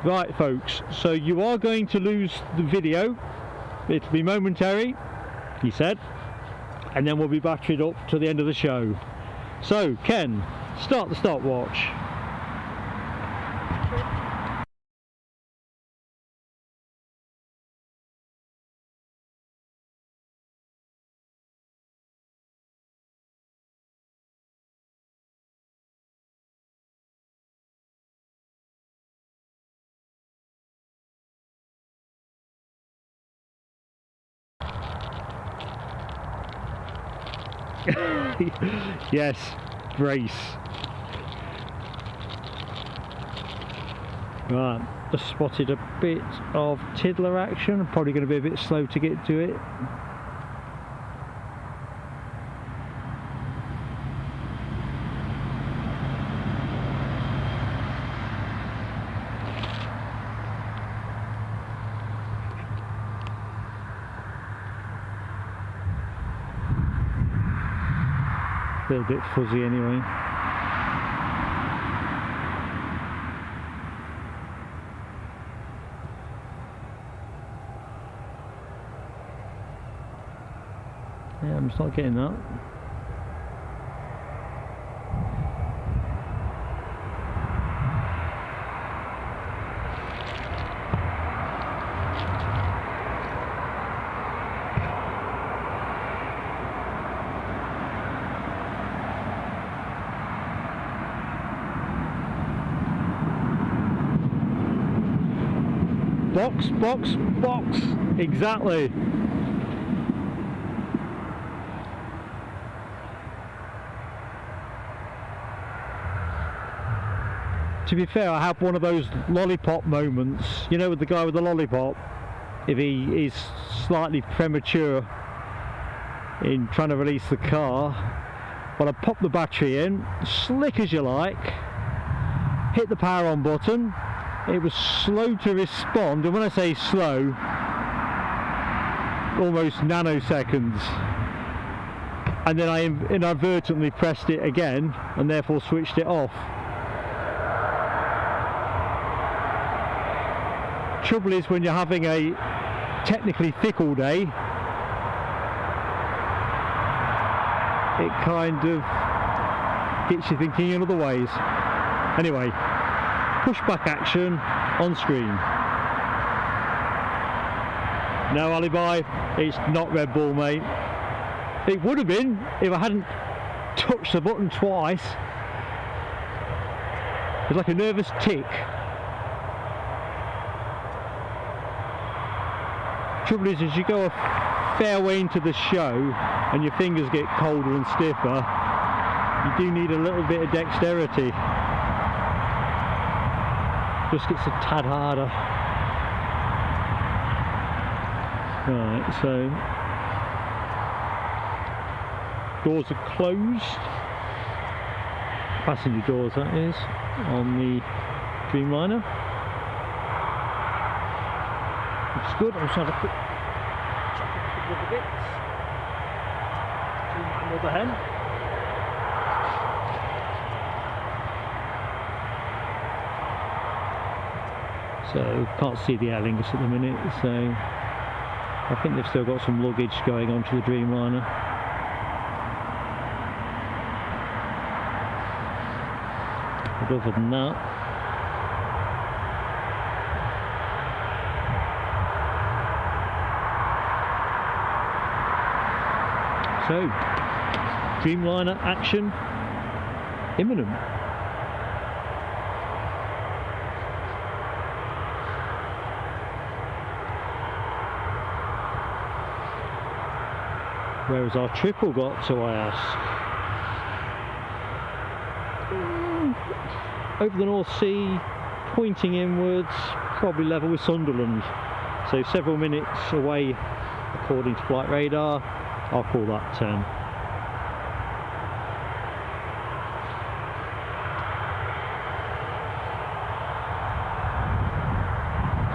Right folks, so you are going to lose the video. It'll be momentary, he said, and then we'll be battered up to the end of the show. So Ken, start the stopwatch. Yes, brace. Right, just spotted a bit of tiddler action. I'm probably going to be a bit slow to get to it. A little bit fuzzy anyway. Yeah, I'm just not getting that. Box, box, box. Exactly. To be fair, I have one of those lollipop moments, you know, with the guy with the lollipop, if he is slightly premature in trying to release the car. Well, I pop the battery in, slick as you like, hit the power on button. It was slow to respond, and when I say slow, almost nanoseconds. And then I inadvertently pressed it again and therefore switched it off. Trouble is, when you're having a technically fickle day, it kind of gets you thinking in other ways. Anyway, pushback action on screen. No alibi, it's not Red Bull, mate. It would have been if I hadn't touched the button twice. It's like a nervous tick. Trouble is, as you go a fair way into the show and your fingers get colder and stiffer, you do need a little bit of dexterity. Just gets a tad harder. Right, so doors are closed. Passenger doors, that is, on the Dreamliner. Looks good. I'm just going to have a quick check a couple of the bits. Another hen. So can't see the Aer Lingus at the minute, so I think they've still got some luggage going on to the Dreamliner. But other than that, so Dreamliner action imminent. Where has our triple got to, I ask? Over the North Sea, pointing inwards, probably level with Sunderland. So several minutes away, according to flight radar. I'll call that 10.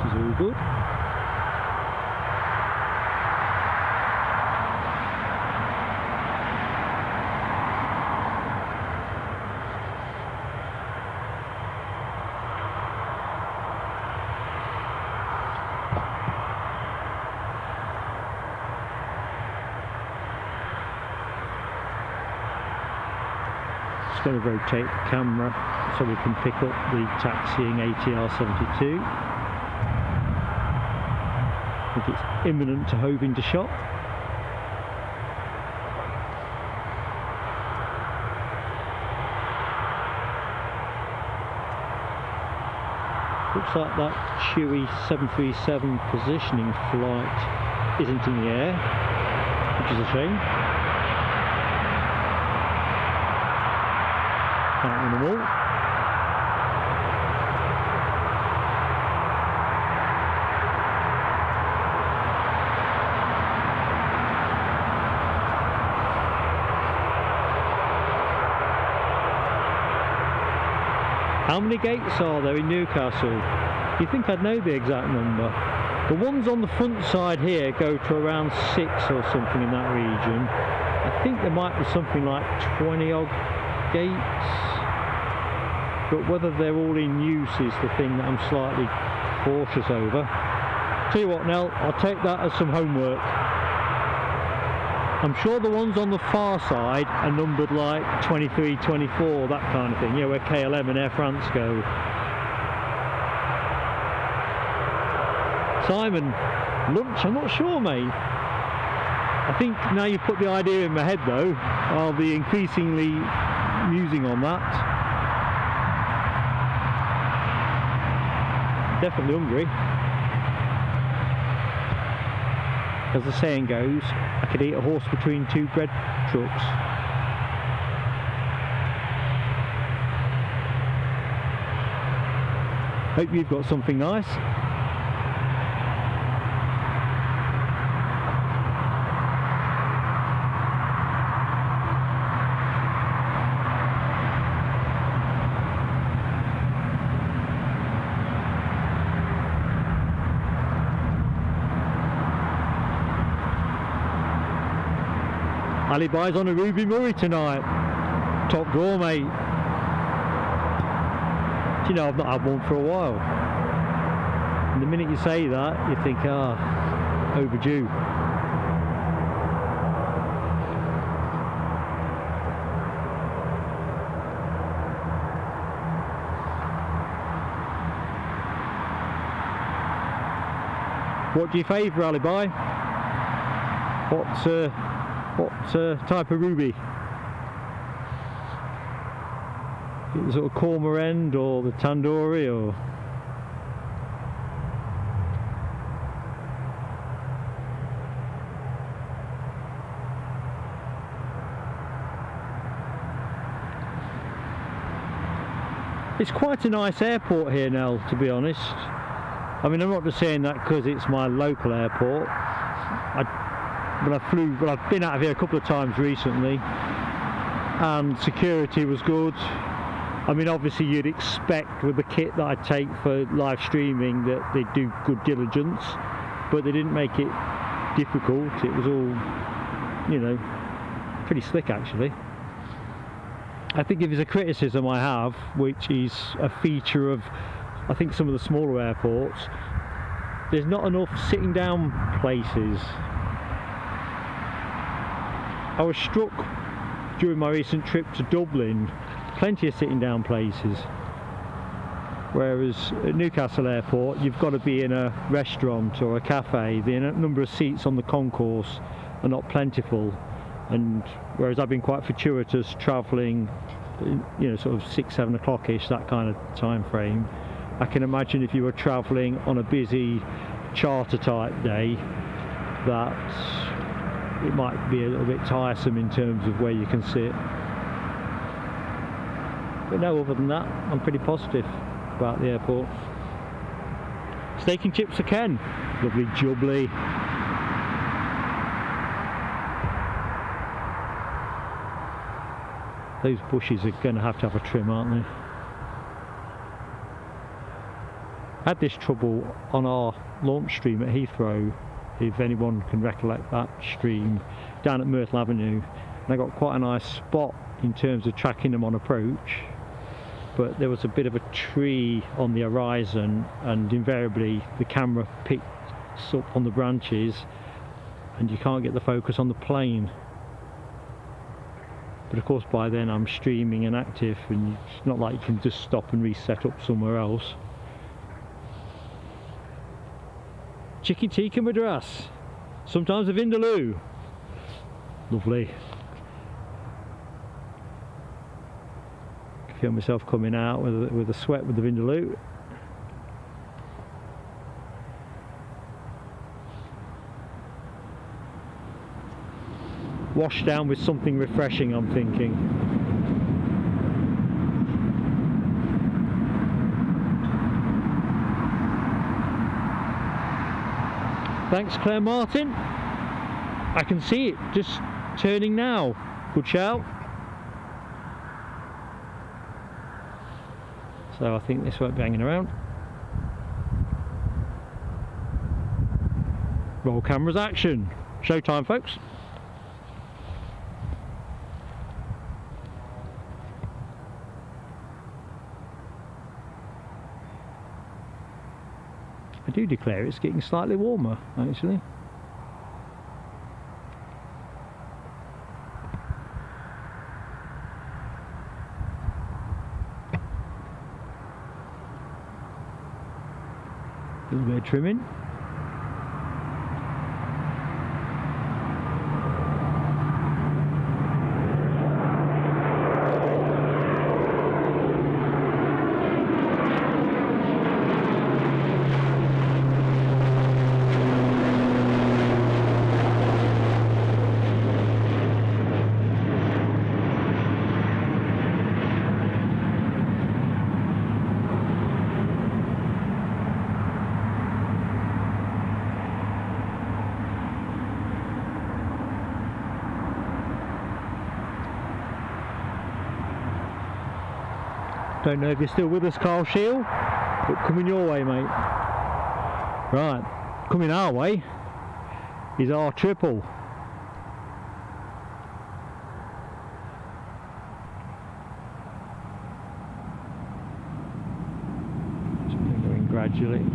This is all good. just going to rotate the camera so we can pick up the taxiing ATR 72. I think it's imminent to hove into shot. Looks like that Chewy 737 positioning flight isn't in the air, which is a shame. Can't win them all. How many gates are there in Newcastle? You think I'd know the exact number? The ones on the front side here go to around 6 or something in that region. I think there might be something like 20 odd gates, but whether they're all in use is the thing that I'm slightly cautious over. Tell you what, Nell, I'll take that as some homework. I'm sure the ones on the far side are numbered like 23, 24, that kind of thing, you know, where KLM and Air France go. Simon, lunch? I'm not sure, mate. I think now you've put the idea in my head, though, I'll be increasingly musing on that. Definitely hungry. As the saying goes, I could eat a horse between two bread trucks. Hope you've got something nice. Alibi's on a Ruby Murray tonight. Top draw, mate. Do you know, I've not had one for a while. And the minute you say that, you think, overdue. What do you favour, Alibi? What type of ruby? The sort of cormorant or the tandoori, or it's quite a nice airport here, Nell, to be honest. I mean, I'm not just saying that because it's my local airport. But I've been out of here a couple of times recently, and security was good. I mean, obviously you'd expect with the kit that I take for live streaming that they do good diligence, but they didn't make it difficult. It was all, you know, pretty slick actually. I think if there's a criticism I have, which is a feature of, I think, some of the smaller airports, there's not enough sitting down places. I was struck during my recent trip to Dublin, plenty of sitting down places, whereas at Newcastle Airport you've got to be in a restaurant or a cafe. The number of seats on the concourse are not plentiful, and whereas I've been quite fortuitous travelling, you know, sort of 6-7 o'clock ish, that kind of time frame, I can imagine if you were travelling on a busy charter type day that it might be a little bit tiresome in terms of where you can sit. But no, other than that, I'm pretty positive about the airport. Steak and chips again. Lovely jubbly. Those bushes are going to have a trim, aren't they? I had this trouble on our launch stream at Heathrow, if anyone can recollect that stream, down at Myrtle Avenue, and I got quite a nice spot in terms of tracking them on approach, but there was a bit of a tree on the horizon, and invariably the camera picks up on the branches and you can't get the focus on the plane. But of course by then I'm streaming and active, and it's not like you can just stop and reset up somewhere else. Chicky tikka madras, sometimes a vindaloo. Lovely. I feel myself coming out with a sweat with the vindaloo. Washed down with something refreshing, I'm thinking. Thanks, Claire Martin. I can see it just turning now. Good shout. So I think this won't be hanging around. Roll cameras, action. Showtime, folks. I do declare it's getting slightly warmer, actually. A little bit of trimming. Don't know if you're still with us, Carl Shield, but coming your way, mate. Right, coming our way is our triple. Just going gradually.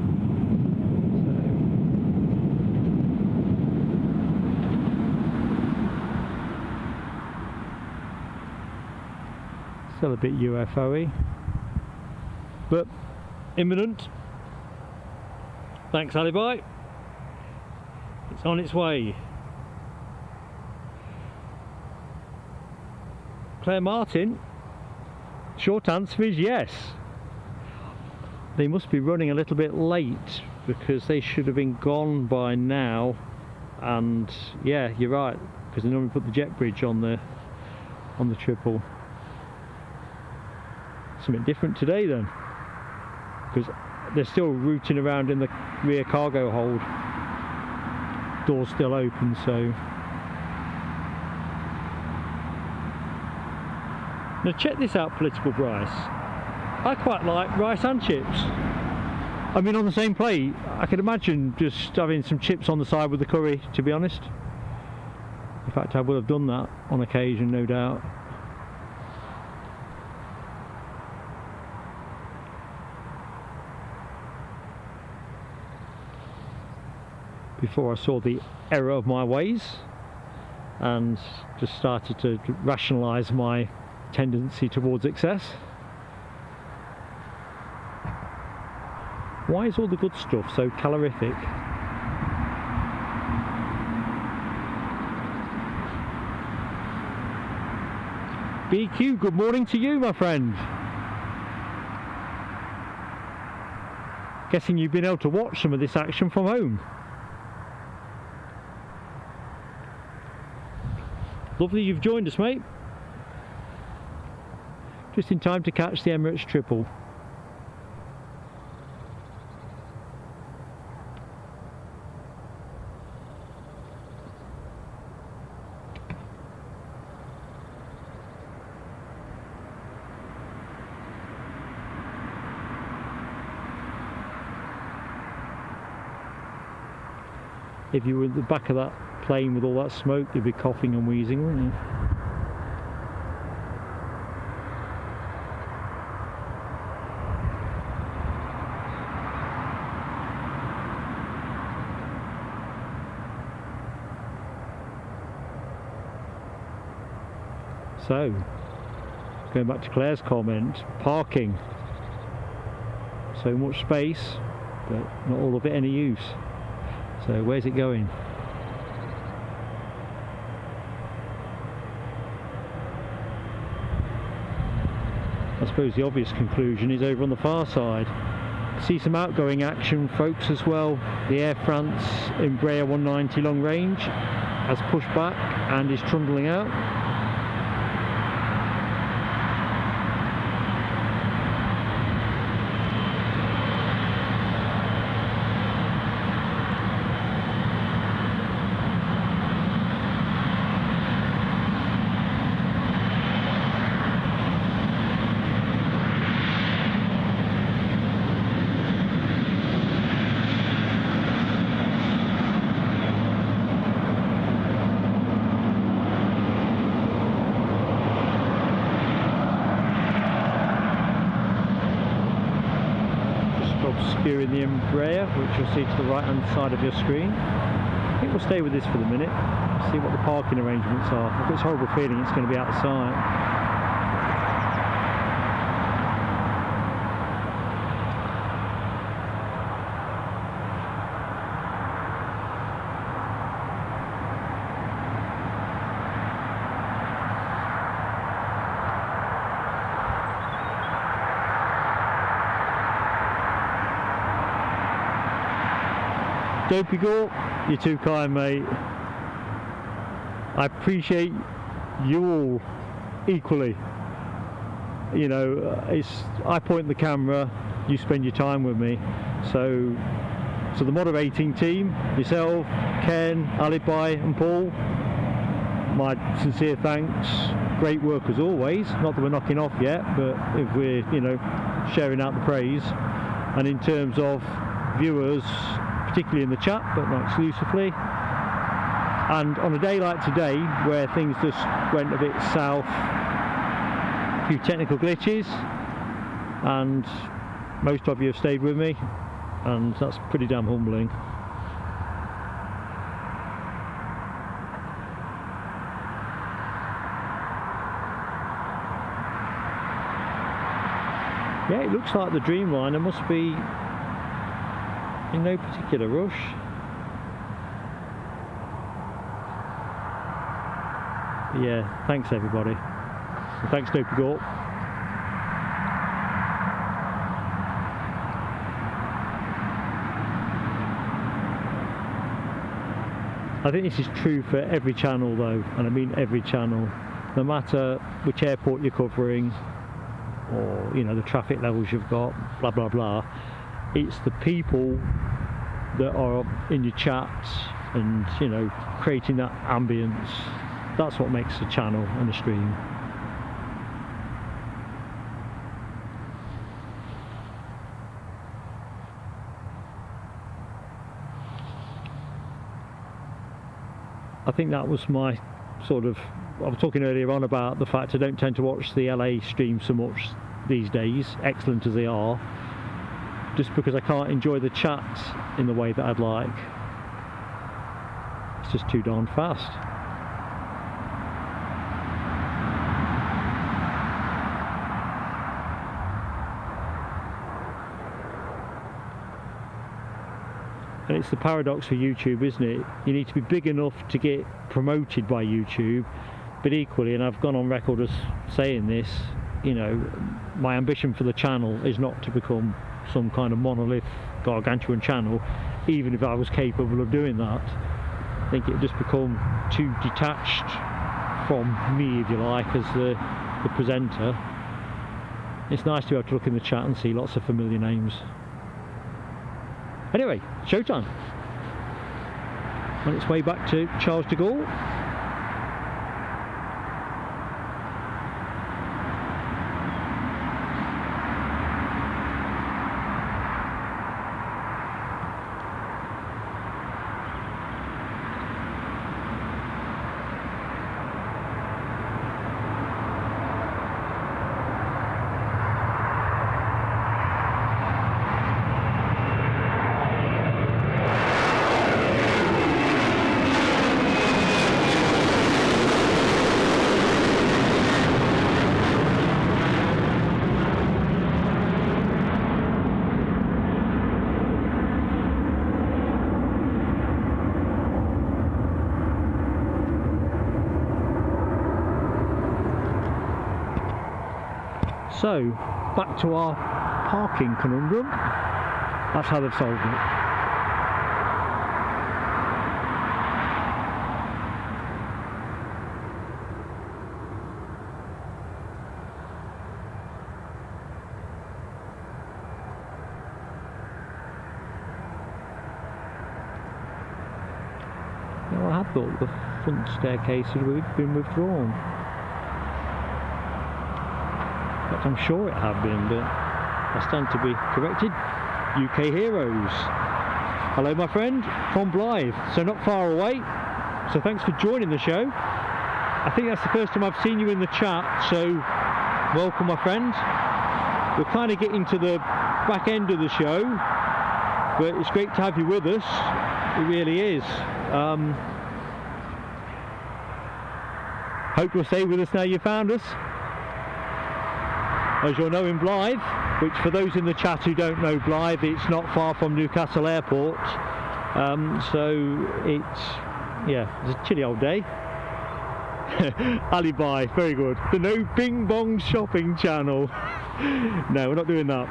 Still a bit UFO-y. But imminent. Thanks, Alibi. It's on its way. Claire Martin, short answer is yes. They must be running a little bit late because they should have been gone by now. And yeah, you're right, because they normally put the jet bridge on the triple. Something different today then, because they're still rooting around in the rear cargo hold. Door's still open, so. Now check this out, Political Bryce. I quite like rice and chips. I mean, on the same plate, I could imagine just having some chips on the side with the curry, to be honest. In fact, I would have done that on occasion, no doubt. Before I saw the error of my ways and just started to rationalise my tendency towards excess. Why is all the good stuff so calorific? BQ, good morning to you, my friend. Guessing you've been able to watch some of this action from home. Lovely you've joined us, mate. Just in time to catch the Emirates triple. If you were at the back of that plane with all that smoke, you'd be coughing and wheezing, wouldn't you? So, going back to Claire's comment, parking. So much space, but not all of it any use. So where's it going? I suppose the obvious conclusion is over on the far side. See some outgoing action, folks, as well. The Air France Embraer 190 long range has pushed back and is trundling out. Obscuring the Embraer, which you'll see to the right hand side of your screen. I think we'll stay with this for the minute, see what the parking arrangements are. I've got this horrible feeling it's going to be out of sight. Dopey Gore, you're too kind, mate. I appreciate you all equally. You know, I point the camera, you spend your time with me. So the moderating team, yourself, Ken, Alibi and Paul, my sincere thanks. Great work as always. Not that we're knocking off yet, but if we're, you know, sharing out the praise. And in terms of viewers, particularly in the chat, but not exclusively. And on a day like today, where things just went a bit south, a few technical glitches, and most of you have stayed with me, and that's pretty damn humbling. Yeah, it looks like the Dreamliner must be in no particular rush. But yeah, thanks everybody. And thanks Dopey Gore. I think this is true for every channel though, and I mean every channel. No matter which airport you're covering, or you know, the traffic levels you've got, blah blah blah. It's the people that are in your chats and, you know, creating that ambience. That's what makes a channel and a stream. I think that was my sort of, I was talking earlier on about the fact I don't tend to watch the LA stream so much these days, excellent as they are, just because I can't enjoy the chat in the way that I'd like. It's just too darn fast. And it's the paradox for YouTube, isn't it? You need to be big enough to get promoted by YouTube, but equally, and I've gone on record as saying this, you know, my ambition for the channel is not to become some kind of monolith gargantuan channel, even if I was capable of doing that. I think it would just become too detached from me, if you like, as the presenter. It's nice to be able to look in the chat and see lots of familiar names. Anyway, showtime. On its way back to Charles de Gaulle. So, back to our parking conundrum. That's how they've solved it. Now, I had thought the front staircase had been withdrawn. But I'm sure it had been, but I stand to be corrected. UK Heroes. Hello my friend, from Blythe, so not far away. So thanks for joining the show. I think that's the first time I've seen you in the chat, so welcome my friend. We're kind of getting to the back end of the show, but it's great to have you with us. It really is. Hope you'll stay with us now you found us. As you'll know, in Blythe, which for those in the chat who don't know Blythe, it's not far from Newcastle Airport. So it's a chilly old day. Alibi, very good. The No Bing Bong Shopping channel. No, we're not doing that.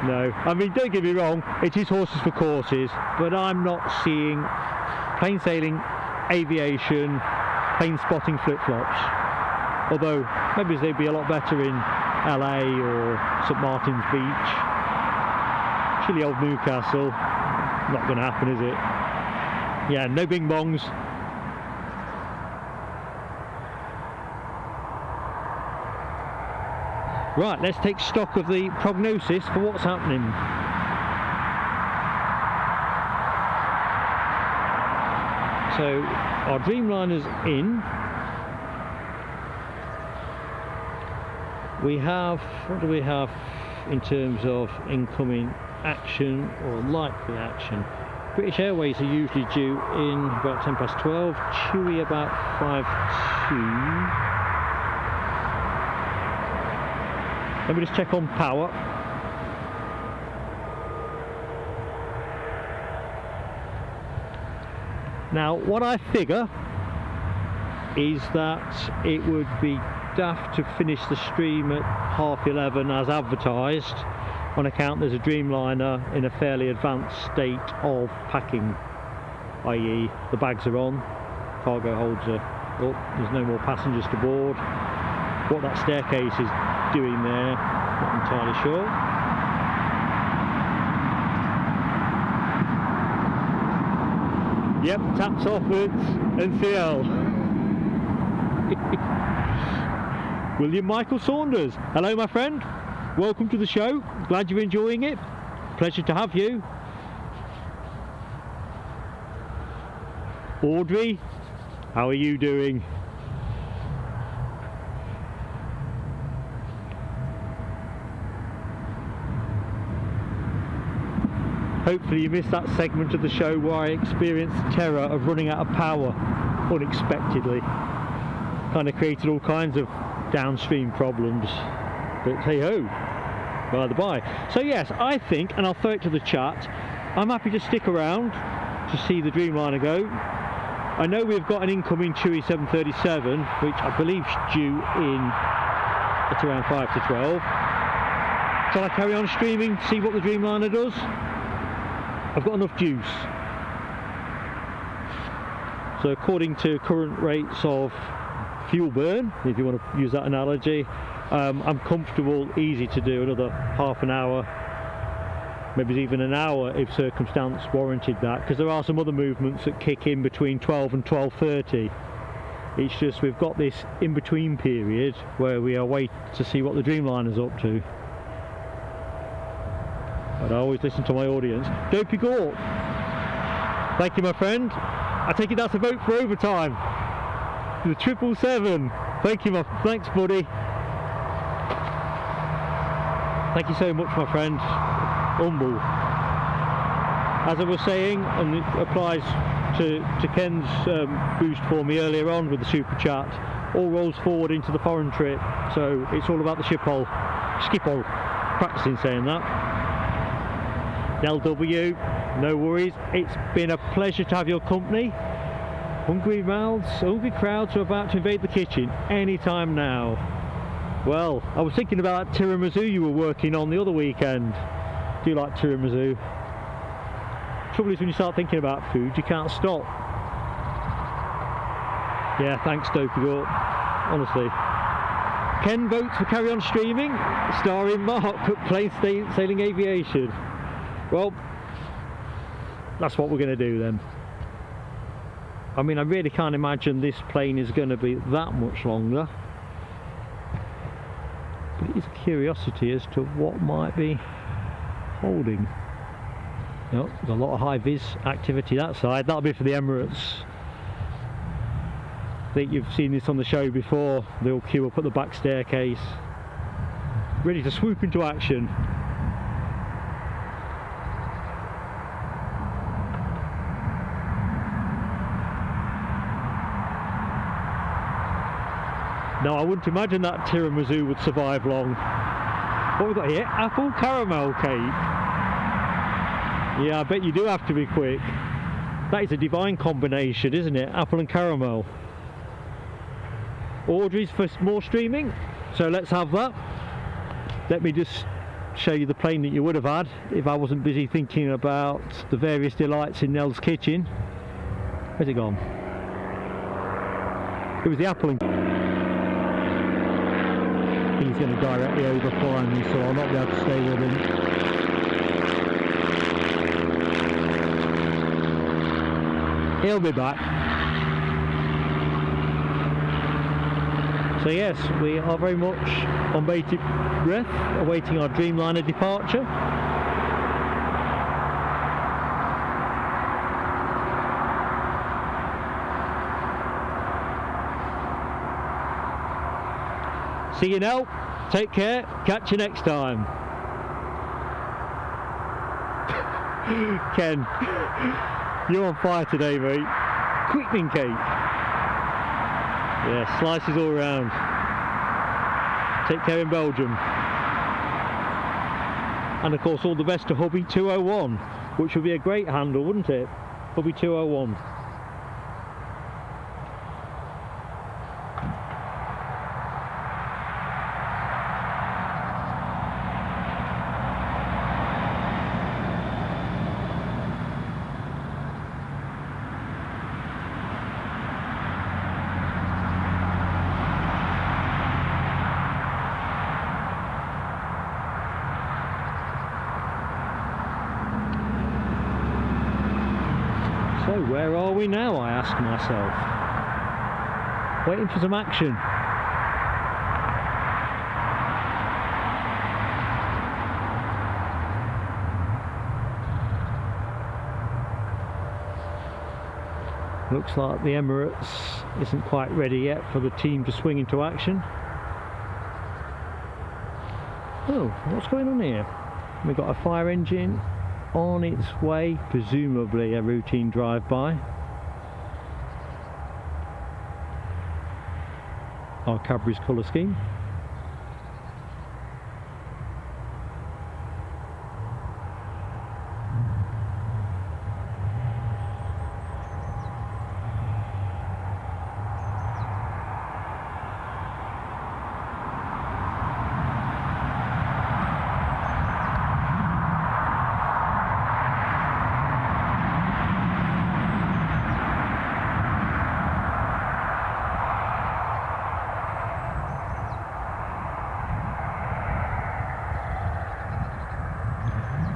No, I mean, don't get me wrong, it is horses for courses, but I'm not seeing plain sailing, aviation, plane spotting flip-flops. Although maybe they'd be a lot better in LA or St Martin's Beach. Chilly old Newcastle. Not going to happen, is it? Yeah, no bing bongs. Right, let's take stock of the prognosis for what's happening. So our Dreamliner's in. We have, what do we have in terms of incoming action or likely action? British Airways are usually due in about 10 past 12, Chewy about 5:02. Let me just check on power. Now, what I figure is that it would be daft to finish the stream at 11:30 as advertised, on account there's a Dreamliner in a fairly advanced state of packing, i.e. the bags are on, cargo holds are up, there's no more passengers to board. What that staircase is doing there, not entirely sure. Yep, taps offwards and CL. William Michael Saunders. Hello my friend, welcome to the show, glad you're enjoying it, pleasure to have you. Audrey, how are you doing? Hopefully you missed that segment of the show where I experienced the terror of running out of power unexpectedly. Kind of created all kinds of downstream problems, but hey ho, by the by. So yes, I think, and I'll throw it to the chat, I'm happy to stick around to see the Dreamliner go. I know we've got an incoming Chewy 737, which I believe is due in at around 5 to 12. Shall I carry on streaming to see what the Dreamliner does? I've got enough juice. So according to current rates of fuel burn, if you want to use that analogy, I'm comfortable, easy to do another half an hour, maybe even an hour if circumstance warranted that, because there are some other movements that kick in between 12 and 12:30. It's just we've got this in-between period where we are waiting to see what the Dreamliner's up to. But I always listen to my audience. Dopey Gort, thank you my friend. I take it that's a vote for overtime. The 777. Thank you, thanks buddy. Thank you so much my friend. Humble. As I was saying, and it applies to Ken's boost for me earlier on with the super chat, all rolls forward into the foreign trip, so it's all about the skip hole, practicing saying that. LW, no worries, it's been a pleasure to have your company. Hungry mouths, hungry crowds are about to invade the kitchen anytime now. Well, I was thinking about that tiramisu you were working on the other weekend. Do you like tiramisu? Trouble is, when you start thinking about food, you can't stop. Yeah, thanks Dopey Up, honestly. Ken votes for carry on streaming, starring Mark at Plain Sailing Aviation. Well, that's what we're going to do then. I mean, I really can't imagine this plane is going to be that much longer. But it is a curiosity as to what might be holding. Oh, there's a lot of high vis activity that side. That'll be for the Emirates. I think you've seen this on the show before. They'll queue up at the back staircase, ready to swoop into action. Now, I wouldn't imagine that tiramisu would survive long. What have we got here? Apple caramel cake. Yeah, I bet you do have to be quick. That is a divine combination, isn't it? Apple and caramel. Audrey's for more streaming, so let's have that. Let me just show you the plane that you would have had if I wasn't busy thinking about the various delights in Nell's kitchen. Where's it gone? It was the apple and... He's going to directly overfly me, so I'll not be able to stay with him. He'll be back. So yes, we are very much on bated breath, awaiting our Dreamliner departure. See you now, take care, catch you next time. Ken, you're on fire today, mate. Quickening cake. Yeah, slices all around. Take care in Belgium. And of course, all the best to Hubby 201, which would be a great handle, wouldn't it? Hubby 201. So where are we now, I ask myself. Waiting for some action. Looks like the Emirates isn't quite ready yet for the team to swing into action. Oh, what's going on here? We've got a fire engine on its way, presumably a routine drive-by. Our Cadbury's colour scheme.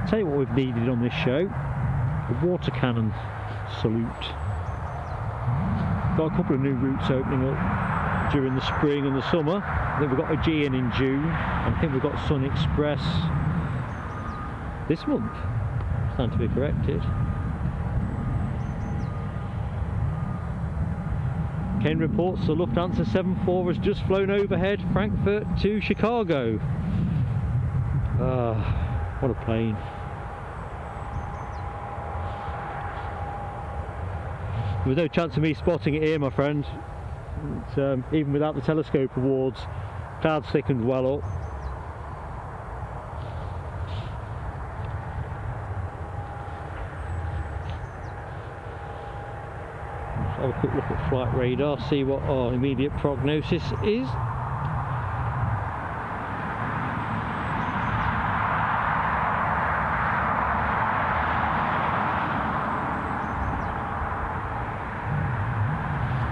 Tell you what we've needed on this show, a water cannon salute. Got a couple of new routes opening up during the spring and the summer. I think we've got Aegean in June, and I think we've got Sun Express this month. Stand to be corrected. Ken reports the Lufthansa 74 has just flown overhead Frankfurt to Chicago. What a plane. There was no chance of me spotting it here, my friend. Even without the telescope awards, clouds thickened well up. Let's have a quick look at flight radar, see what our immediate prognosis is.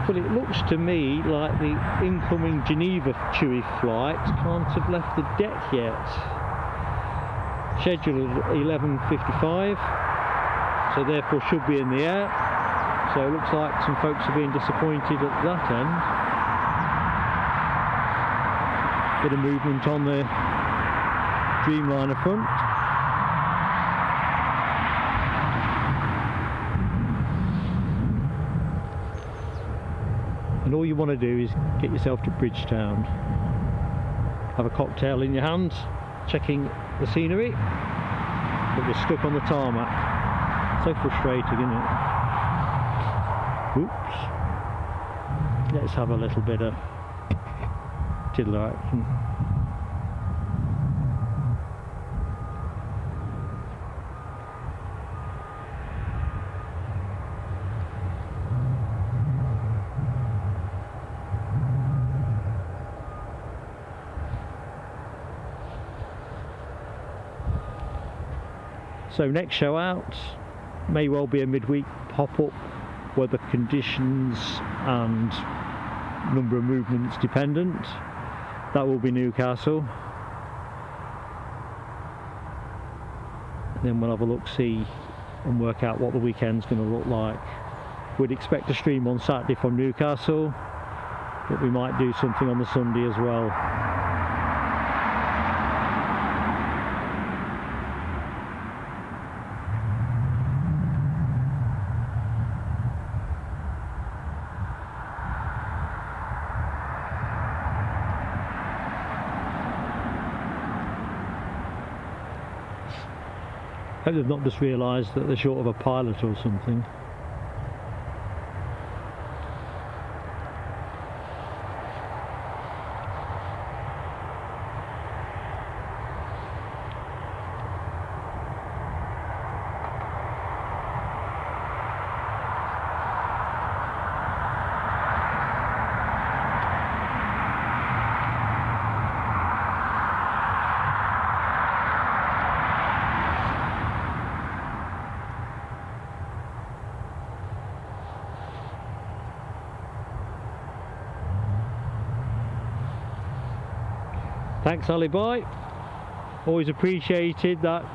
Well, it looks to me like the incoming Geneva Chewy flight can't have left the deck yet. Scheduled at 11:55, so therefore should be in the air. So it looks like some folks are being disappointed at that end. Bit of movement on the Dreamliner front. And all you want to do is get yourself to Bridgetown, have a cocktail in your hand, checking the scenery, but we're stuck on the tarmac. So frustrating, isn't it? Oops. Let's have a little bit of tiddler action. So next show out may well be a midweek pop-up, weather conditions and number of movements dependent. That will be Newcastle. And then we'll have a look-see and work out what the weekend's going to look like. We'd expect a stream on Saturday from Newcastle, but we might do something on the Sunday as well. I hope they've not just realised that they're short of a pilot or something. Thanks Ali Boy, always appreciated that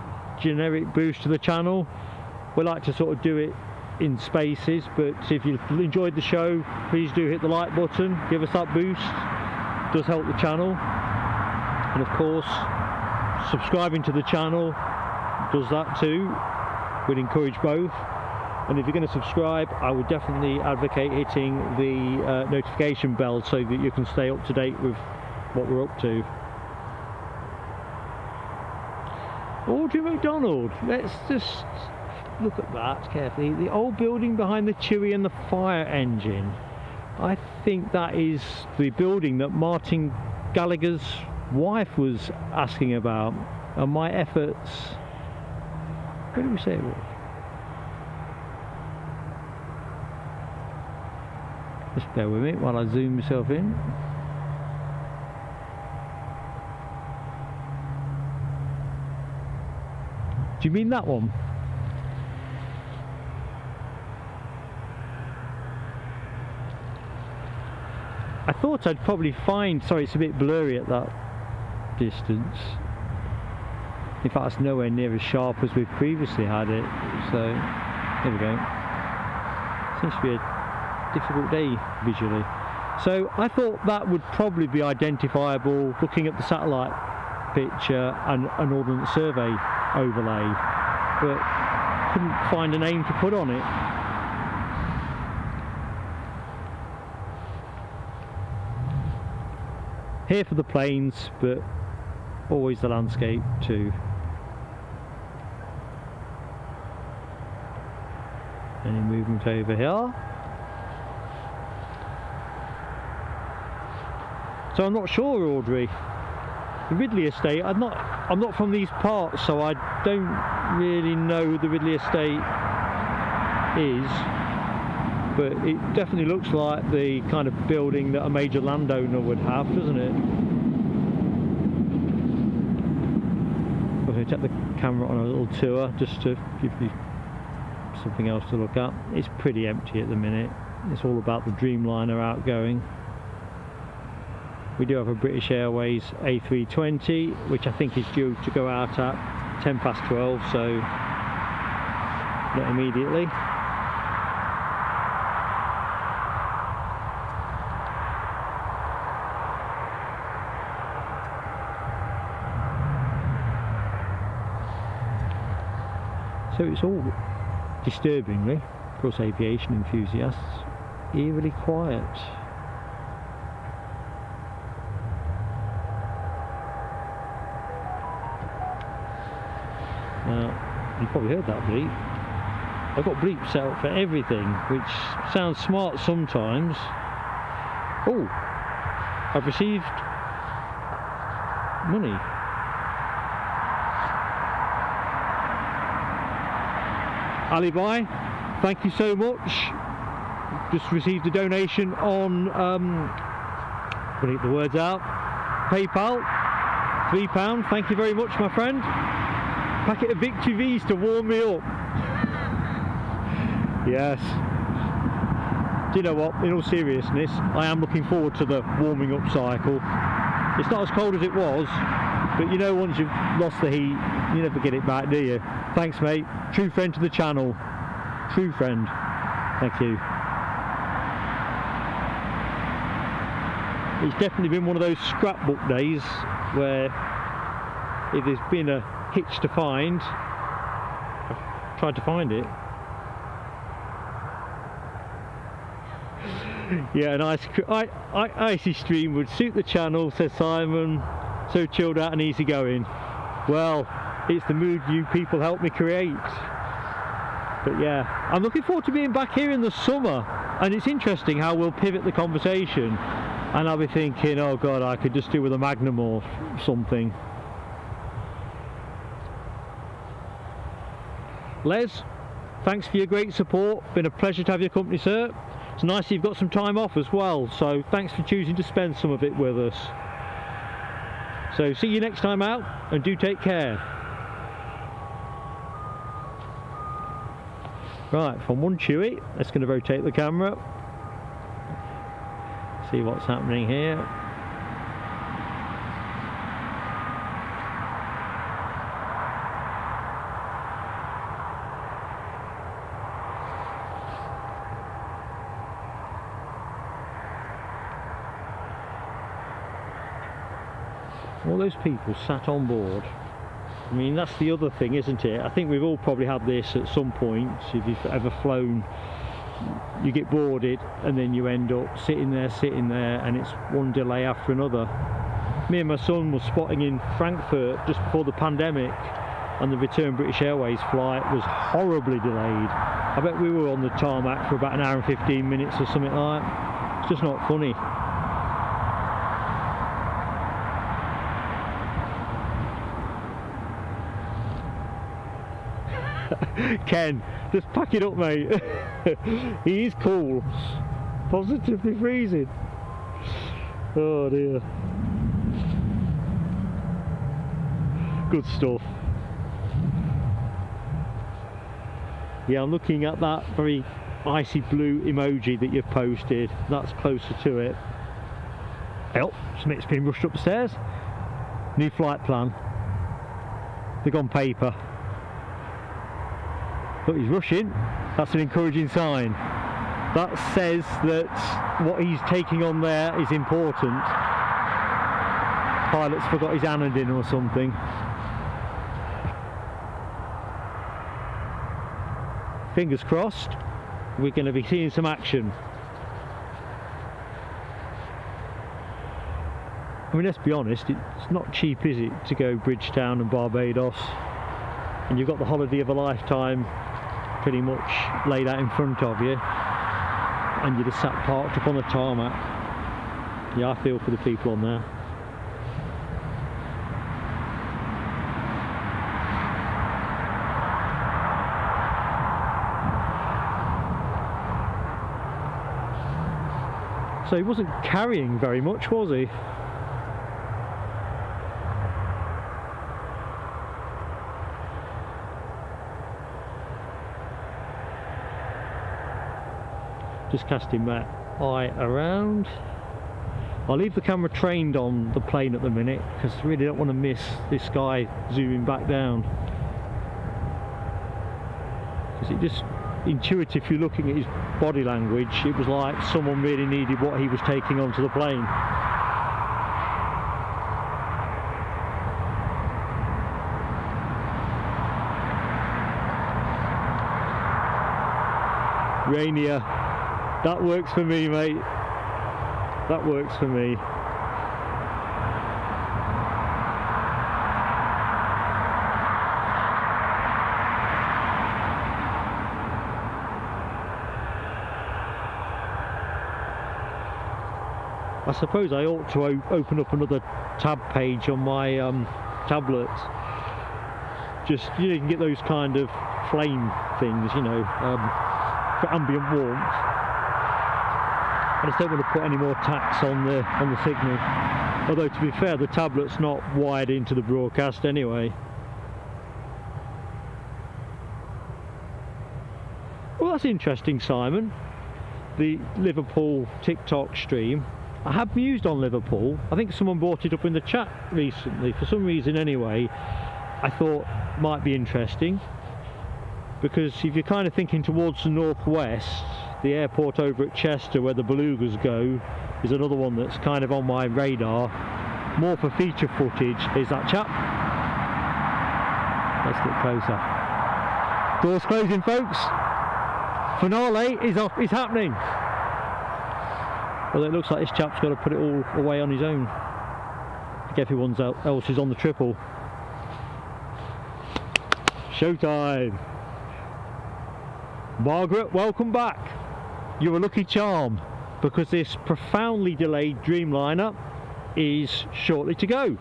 generic boost to the channel. We like to sort of do it in spaces, but if you enjoyed the show, please do hit the like button, give us that boost, it does help the channel. And of course, subscribing to the channel does that too. We'd encourage both. And if you're going to subscribe, I would definitely advocate hitting the notification bell so that you can stay up to date with what we're up to. Audrey McDonald, let's just look at that carefully. The old building behind the Chewy and the fire engine. I think that is the building that Martin Gallagher's wife was asking about. And my efforts... Where did we say it was? Just bear with me while I zoom myself in. Do you mean that one? I thought I'd probably find... Sorry, it's a bit blurry at that distance. In fact, it's nowhere near as sharp as we've previously had it. So, there we go. Seems to be a difficult day visually. So, I thought that would probably be identifiable looking at the satellite picture and an Ordnance Survey overlay, but couldn't find a name to put on it. Here for the planes, but always the landscape too. Any movement over here? So I'm not sure, Audrey. The Ridley Estate, I'm not from these parts, so I don't really know who the Ridley Estate is, but it definitely looks like the kind of building that a major landowner would have, doesn't it? I'm going to take the camera on a little tour just to give you something else to look at. It's pretty empty at the minute. It's all about the Dreamliner outgoing. We do have a British Airways A320, which I think is due to go out at 12:10, so not immediately. So it's all disturbingly, for us aviation enthusiasts, eerily quiet. Now, you probably heard that bleep. I've got bleeps set up for everything, which sounds smart sometimes. Oh, I've received money. Alibi, thank you so much. Just received a donation on, I'll get the words out, PayPal, £3, thank you very much my friend. Packet of Victory V's to warm me up. Yes. Do you know what, in all seriousness, I am looking forward to the warming up cycle. It's not as cold as it was, but you know, once you've lost the heat, you never get it back, do you? Thanks mate, true friend to the channel, true friend, thank you. It's definitely been one of those scrapbook days where if there's been a hitch to find, I've tried to find it. Yeah, an icy stream would suit the channel, says Simon, so chilled out and easy going. Well, it's the mood you people help me create. But yeah, I'm looking forward to being back here in the summer, and it's interesting how we'll pivot the conversation, and I'll be thinking, oh god, I could just do with a Magnum or something. Les, thanks for your great support, been a pleasure to have your company, sir. It's nice you've got some time off as well, so thanks for choosing to spend some of it with us. So see you next time out, and do take care. Right, from one Chewy, that's going to rotate the camera. See what's happening here. All those people sat on board. I mean, that's the other thing, isn't it? I think we've all probably had this at some point. If you've ever flown, you get boarded and then you end up sitting there, and it's one delay after another. Me and my son were spotting in Frankfurt just before the pandemic, and the return British Airways flight was horribly delayed. I bet we were on the tarmac for about an hour and 15 minutes or something like that. It's just not funny. Ken, just pack it up mate. He is cool. Positively freezing. Oh dear. Good stuff. Yeah, I'm looking at that very icy blue emoji that you've posted. That's closer to it. Oh, something's been rushed upstairs. New flight plan. They've gone paper. But he's rushing. That's an encouraging sign. That says that what he's taking on there is important. Pilot's forgot his anodyne or something. Fingers crossed, we're going to be seeing some action. I mean, let's be honest, it's not cheap, is it, to go Bridgetown and Barbados, and you've got the holiday of a lifetime pretty much laid out in front of you, and you're just sat parked up on the tarmac. Yeah, I feel for the people on there. So he wasn't carrying very much, was he? Just casting my eye around. I'll leave the camera trained on the plane at the minute because I really don't want to miss this guy zooming back down. Because it just, intuitive, if you're looking at his body language, it was like someone really needed what he was taking onto the plane. Rainier, that works for me, mate. That works for me. I suppose I ought to open up another tab page on my tablet. Just, you can get those kind of flame things, you know, for ambient warmth. I just don't want to put any more tax on the signal. Although, to be fair, the tablet's not wired into the broadcast anyway. Well, that's interesting, Simon. The Liverpool TikTok stream. I have mused on Liverpool. I think someone brought it up in the chat recently. For some reason anyway, I thought it might be interesting. Because if you're kind of thinking towards the northwest, the airport over at Chester where the belugas go is another one that's kind of on my radar. More for feature footage. Is that chap? Let's get closer. Doors closing, folks. Finale is happening. Well, it looks like this chap's got to put it all away on his own. I think everyone else is on the triple. Showtime. Margaret, welcome back. You're a lucky charm because this profoundly delayed Dreamliner is shortly to go.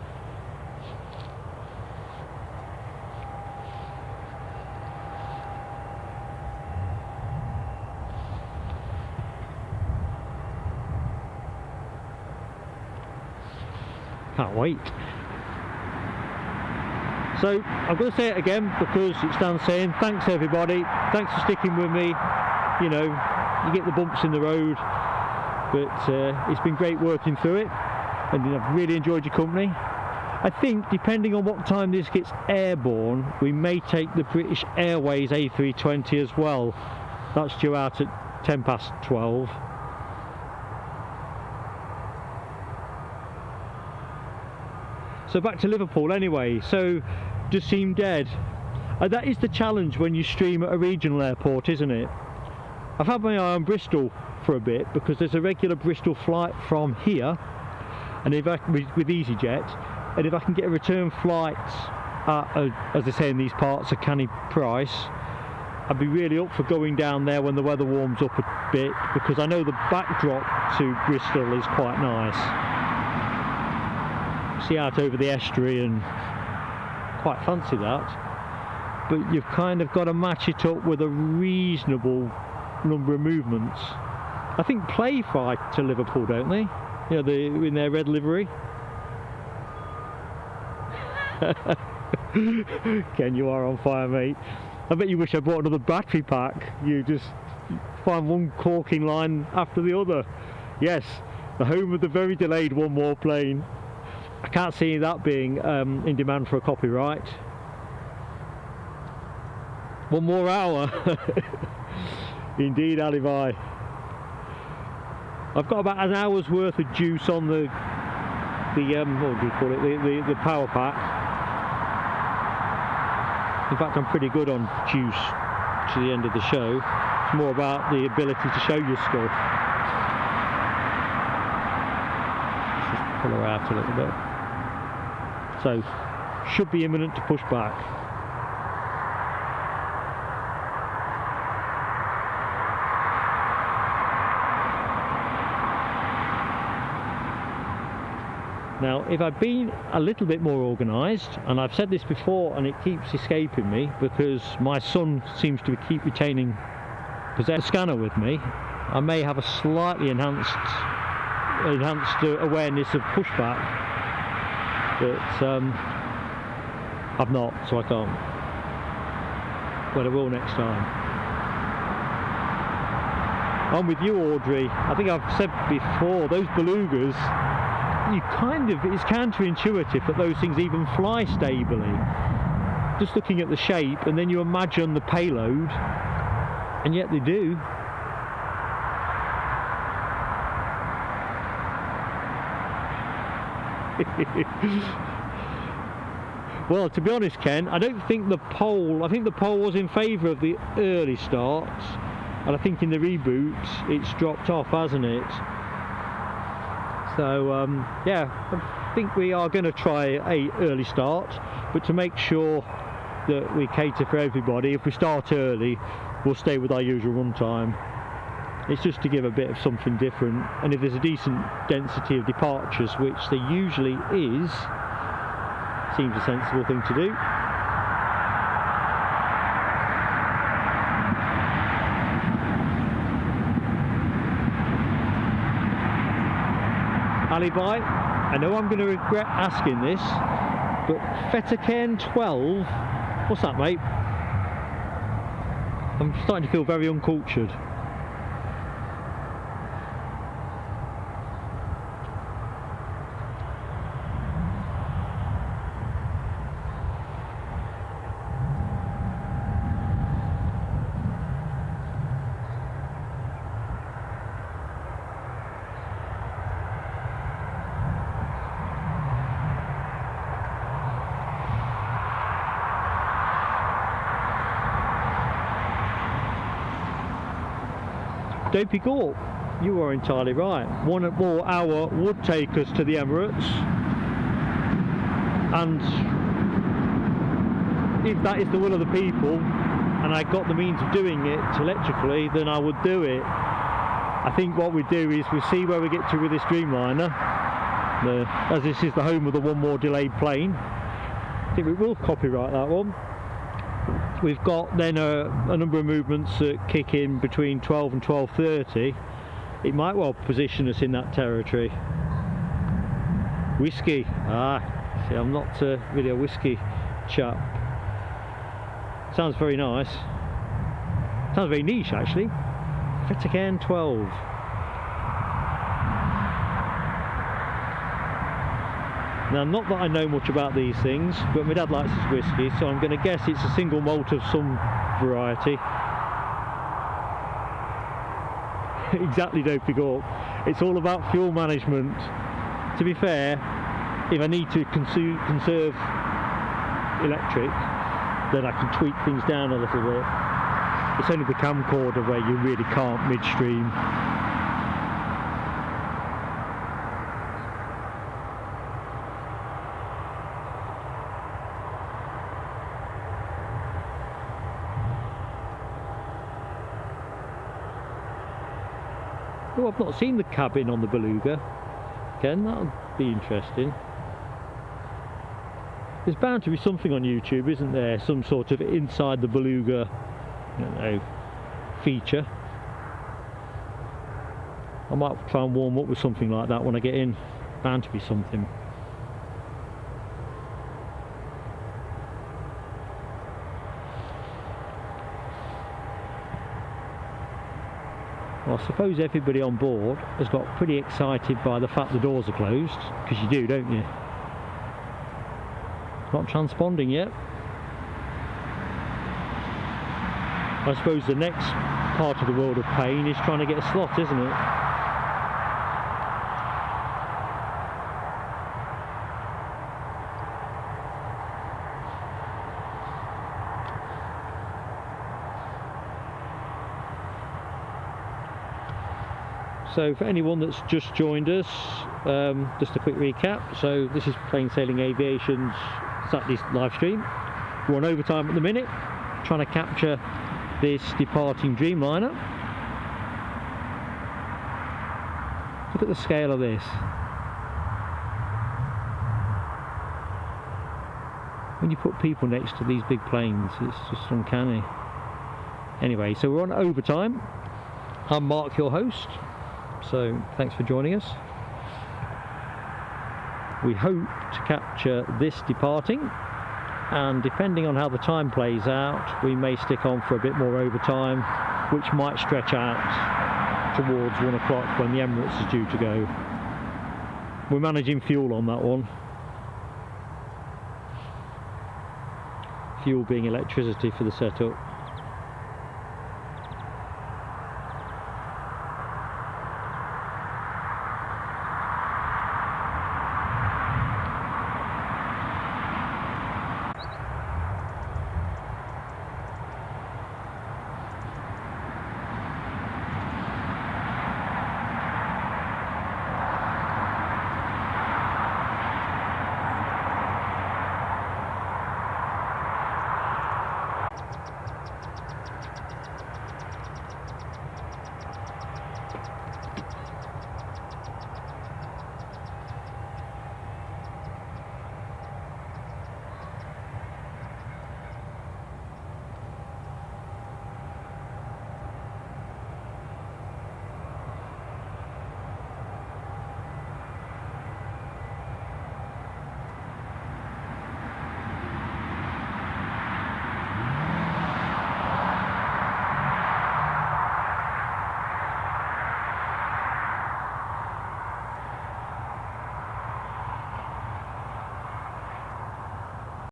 Can't wait. So I'm going to say it again because it stands saying thanks everybody, thanks for sticking with me. You know, you get the bumps in the road, but it's been great working through it, and I've really enjoyed your company. I think depending on what time this gets airborne, we may take the British Airways A320 as well. That's due out at 12:10. So back to Liverpool anyway. So just seemed dead. That is the challenge when you stream at a regional airport, isn't it? I've had my eye on Bristol for a bit because there's a regular Bristol flight from here, and if with EasyJet, and if I can get a return flight at, as they say in these parts, a canny price, I'd be really up for going down there when the weather warms up a bit, because I know the backdrop to Bristol is quite nice. See out over the estuary and quite fancy that, but you've kind of got to match it up with a reasonable number of movements. I think Play fly to Liverpool, don't they? You know, in their red livery. Ken, you are on fire, mate. I bet you wish I bought another battery pack. You just find one corking line after the other. Yes, the home of the very delayed one more plane. I can't see that being in demand for a copyright. One more hour. Indeed, Alibi. I've got about an hour's worth of juice on the what do you call it? The power pack. In fact, I'm pretty good on juice to the end of the show. It's more about the ability to show you stuff. Let's just pull her out a little bit. So, should be imminent to push back. Now, if I'd been a little bit more organised, and I've said this before and it keeps escaping me because my son seems to keep retaining the scanner with me, I may have a slightly enhanced awareness of pushback. But I've not, so I can't. But I will next time. I'm with you, Audrey. I think I've said before, those belugas, it's counterintuitive that those things even fly stably. Just looking at the shape, and then you imagine the payload, and yet they do. Well, to be honest, Ken, I think the poll was in favour of the early starts, and I think in the reboots it's dropped off, hasn't it? So yeah, I think we are going to try a early start, but to make sure that we cater for everybody, if we start early, we'll stay with our usual run time. It's just to give a bit of something different, and if there's a decent density of departures, which there usually is, seems a sensible thing to do. Alibi, I know I'm going to regret asking this, but Fettercairn 12, what's that, mate? I'm starting to feel very uncultured. Dopey Gorp, you are entirely right. 1 more hour would take us to the Emirates, and if that is the will of the people and I got the means of doing it electrically, then I would do it. I think what we do is we see where we get to with this Dreamliner, as this is the home of the one more delayed plane. I think we will copyright that one. We've got then a number of movements that kick in between 12 and 12:30. It might well position us in that territory. Whiskey. See, I'm not really a whiskey chap. Sounds very nice. Sounds very niche, actually. Fettercairn 12. Now, not that I know much about these things, but my dad likes his whiskey, so I'm going to guess it's a single malt of some variety. Exactly, Dopey Gorp. It's all about fuel management. To be fair, if I need to conserve electric, then I can tweak things down a little bit. It's only the camcorder where you really can't midstream. Oh, I've not seen the cabin on the Beluga. Ken, that'll be interesting. There's bound to be something on YouTube, isn't there? Some sort of inside the Beluga, I don't know, feature. I might try and warm up with something like that when I get in. Bound to be something. Well, I suppose everybody on board has got pretty excited by the fact the doors are closed, because you do, don't you? Not transponding yet. I suppose the next part of the world of pain is trying to get a slot, isn't it? So for anyone that's just joined us, just a quick recap. So this is Plain Sailing Aviation's Saturday live stream. We're on overtime at the minute, trying to capture this departing Dreamliner. Look at the scale of this. When you put people next to these big planes, it's just uncanny. Anyway, so we're on overtime. I'm Mark, your host. So thanks for joining us. We hope to capture this departing, and depending on how the time plays out, we may stick on for a bit more overtime, which might stretch out towards 1 o'clock when the Emirates is due to go. We're managing fuel on that one. Fuel being electricity for the setup.